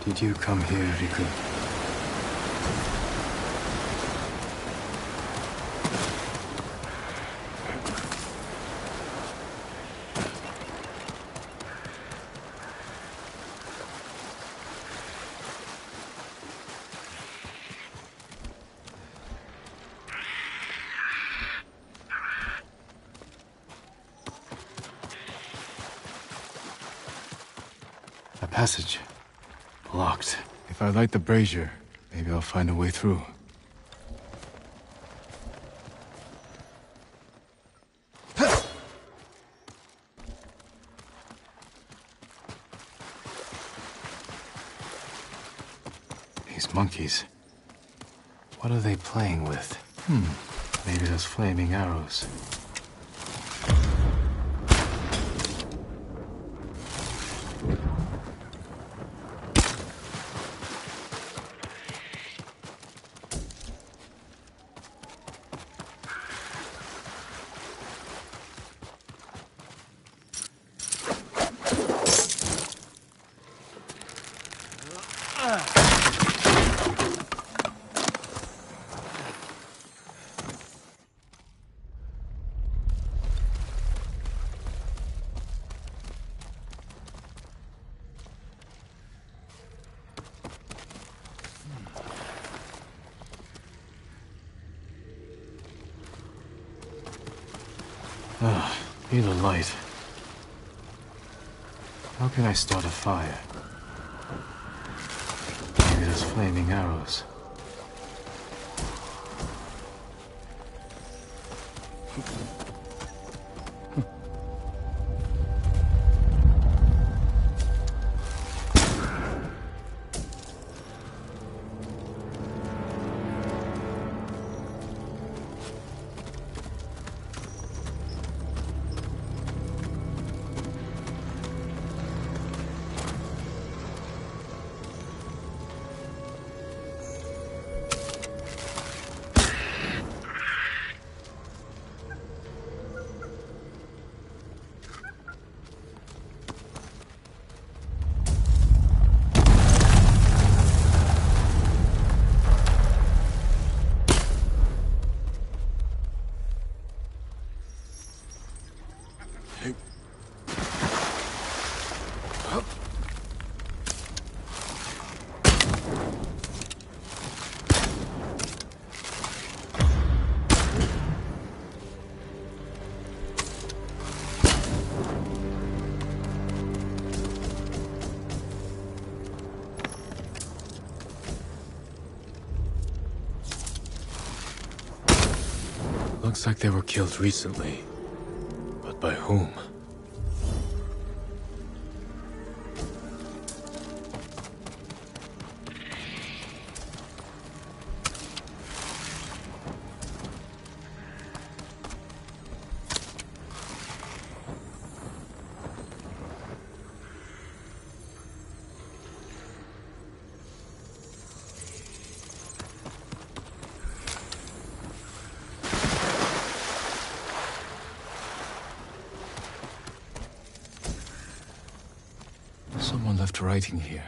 Did you come here, Riku? A passage. Locked. If I light the brazier, maybe I'll find a way through. These monkeys. What are they playing with? Maybe those flaming arrows. Need a light. How can I start a fire? Maybe those flaming arrows. Looks like they were killed recently. But by whom? Someone left writing here.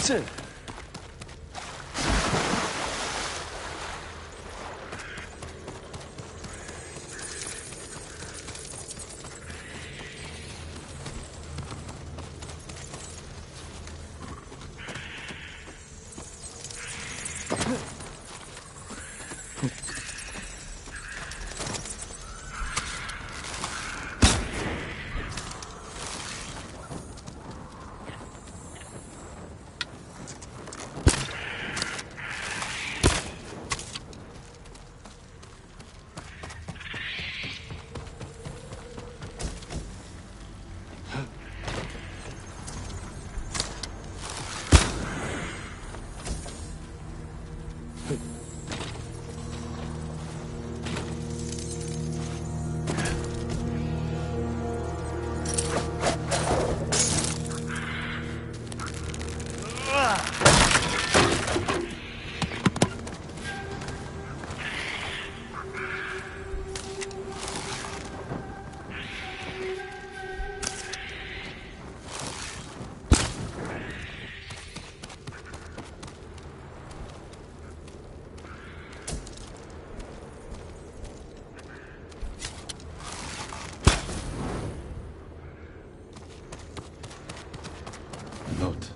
Listen! Note.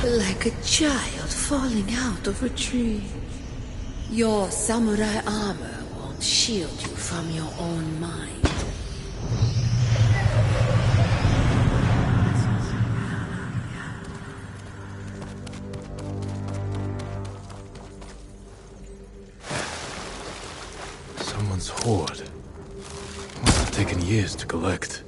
Like a child falling out of a tree. Your samurai armor won't shield you from your own mind. Someone's hoard. Must have taken years to collect.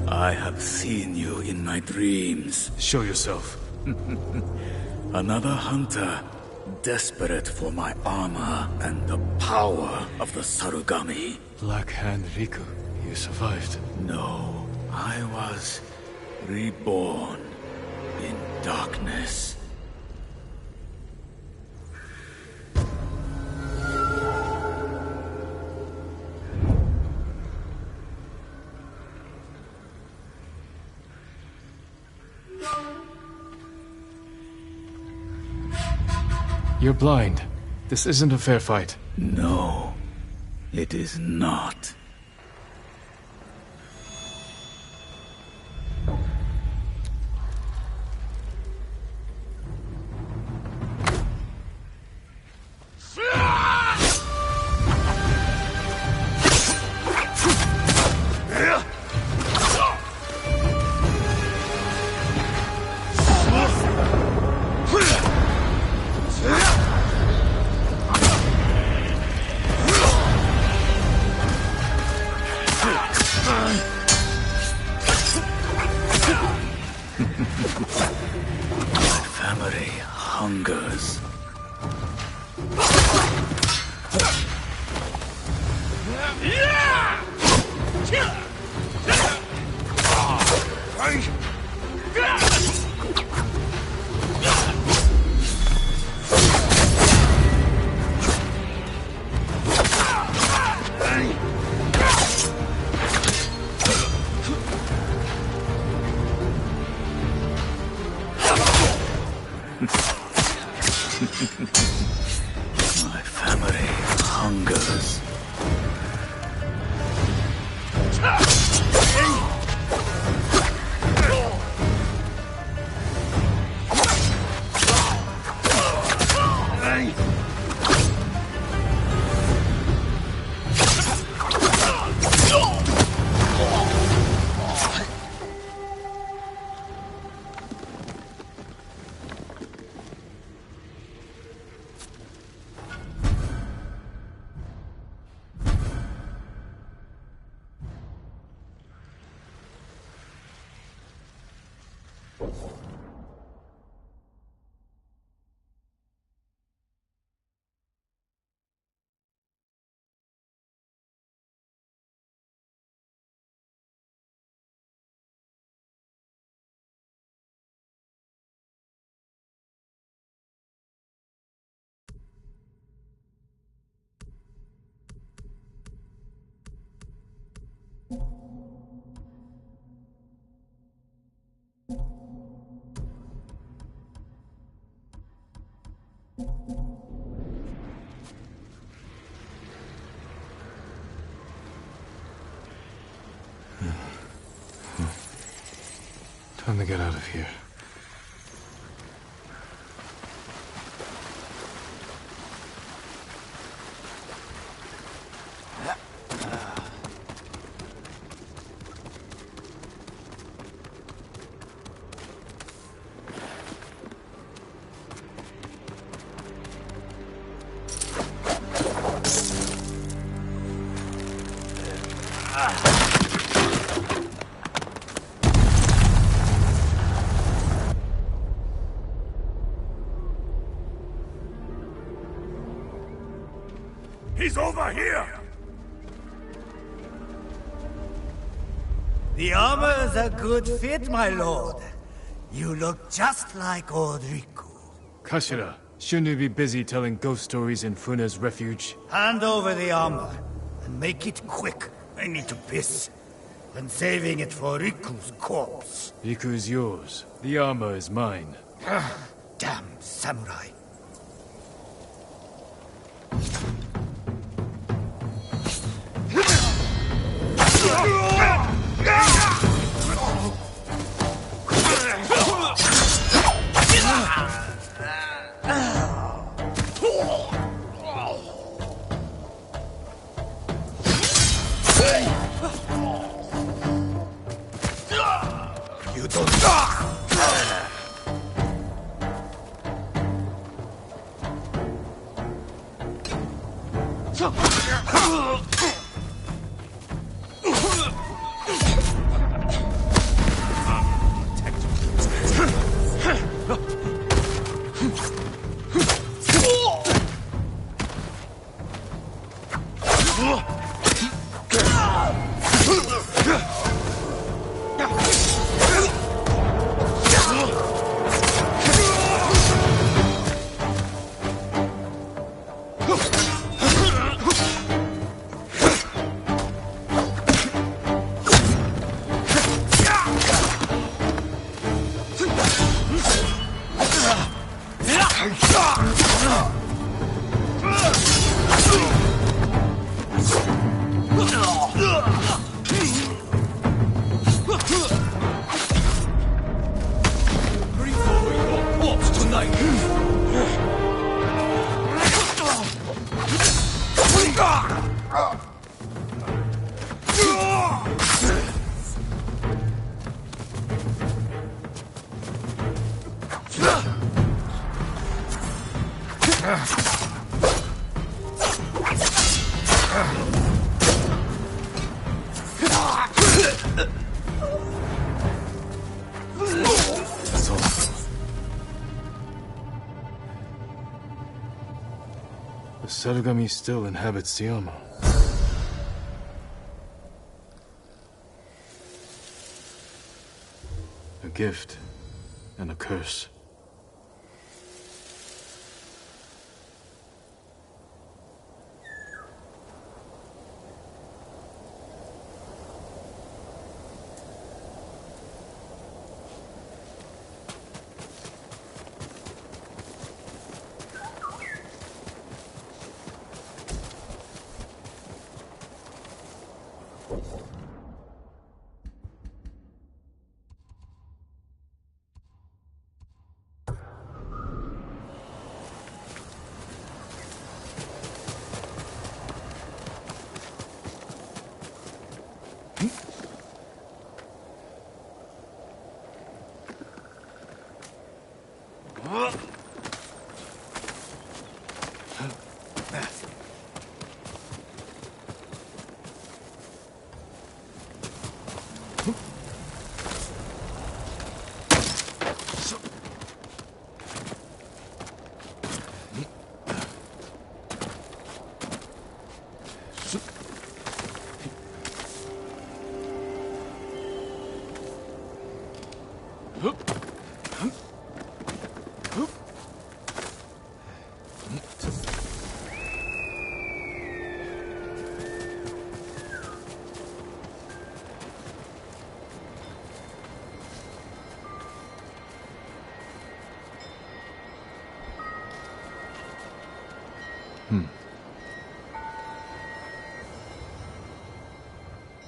I have seen you in my dreams. Show yourself. Another hunter, desperate for my armor and the power of the Sarugami. Black Hand Riku, you survived. No, I was reborn in darkness. You're blind. This isn't a fair fight. No, it is not. My family hungers. My family hungers. Time to get out of here. He's over here! The armor's a good fit, my lord. You look just like old Riku. Kashira, shouldn't you be busy telling ghost stories in Funa's refuge? Hand over the armor, and make it quick. I need to piss. I'm saving it for Riku's corpse. Riku's yours. The armor is mine. Damn samurai. You don't. over your corpse tonight! That's all. The Sarugami still inhabits Tsuyama. A gift and a curse.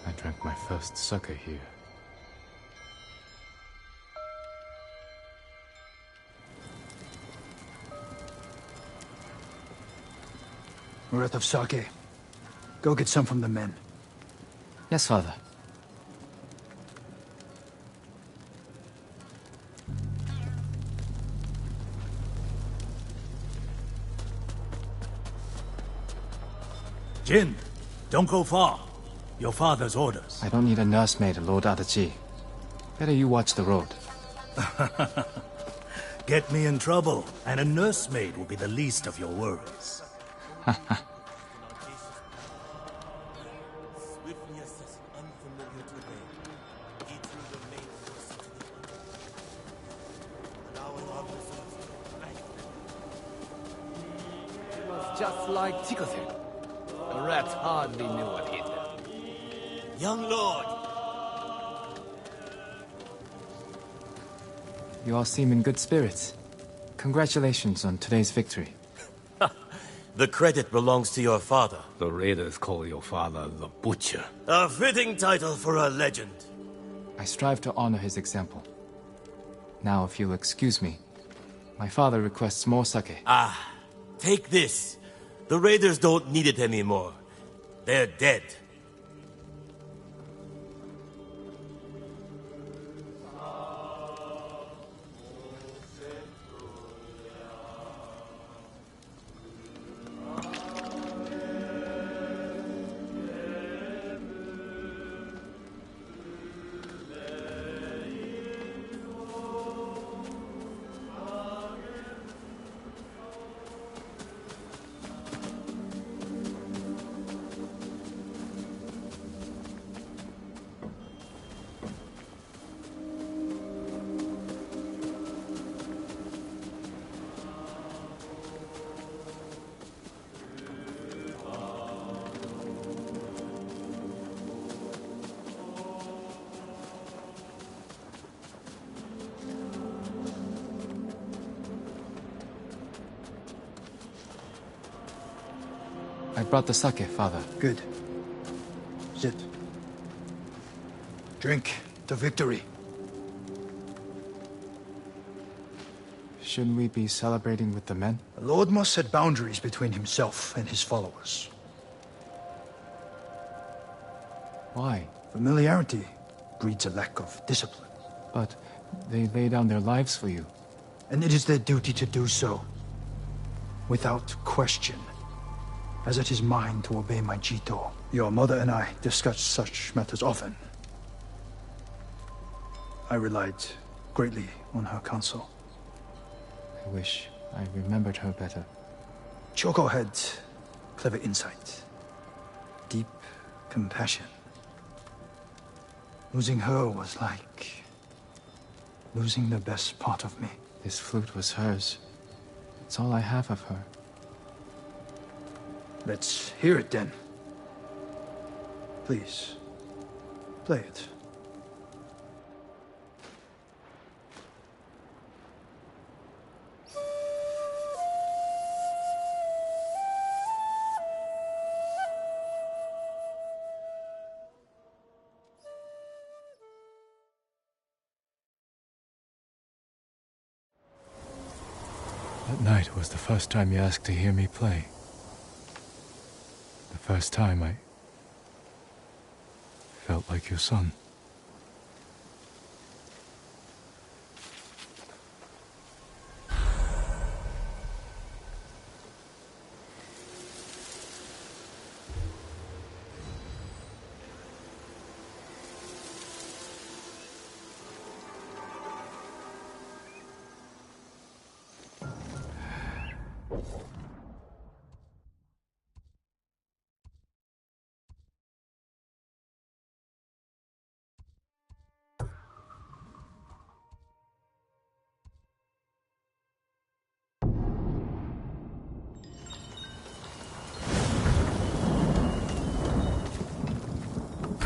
I drank my first sake here. We're out of sake. Go get some from the men. Yes, father. Jin, don't go far. Your father's orders. I don't need a nursemaid, Lord Adachi. Better you watch the road. Get me in trouble, and a nursemaid will be the least of your worries. It was just like Chikose. The rats hardly knew what hit them. Young lord! You all seem in good spirits. Congratulations on today's victory. The credit belongs to your father. The raiders call your father the Butcher. A fitting title for a legend. I strive to honor his example. Now, if you'll excuse me, my father requests more sake. Ah, take this. The raiders don't need it anymore. They're dead. I brought the sake, Father. Good. Sit. Drink to victory. Shouldn't we be celebrating with the men? The Lord must set boundaries between himself and his followers. Why? Familiarity breeds a lack of discipline. But they lay down their lives for you. And it is their duty to do so. Without question. As it is mine to obey my Jito. Your mother and I discuss such matters often. I relied greatly on her counsel. I wish I remembered her better. Choco had clever insight. Deep compassion. Losing her was like losing the best part of me. This flute was hers. It's all I have of her. Let's hear it then. Please, play it. That night was the first time you asked to hear me play. The first time I felt like your son.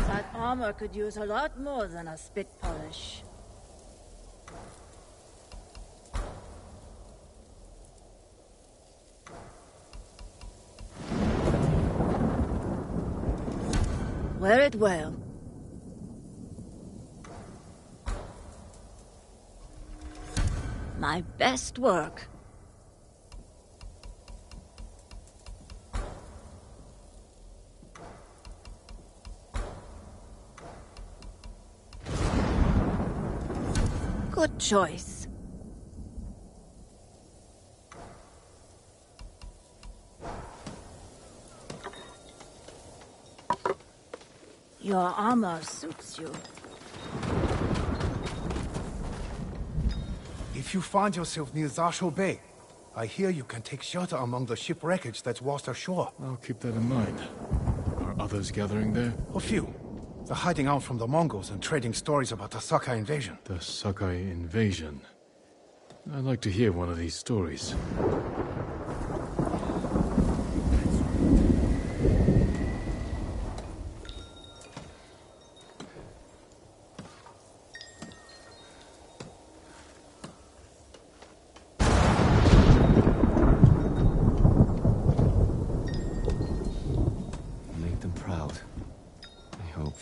That armor could use a lot more than a spit polish. Wear it well. My best work. Good choice. Your armor suits you. If you find yourself near Zasho Bay, I hear you can take shelter among the ship wreckage that's washed ashore. I'll keep that in mind. Are others gathering there? A few. They're hiding out from the Mongols and trading stories about the Sakai invasion. The Sakai invasion. I'd like to hear one of these stories. Make them proud. I hope.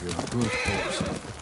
You're a good horse.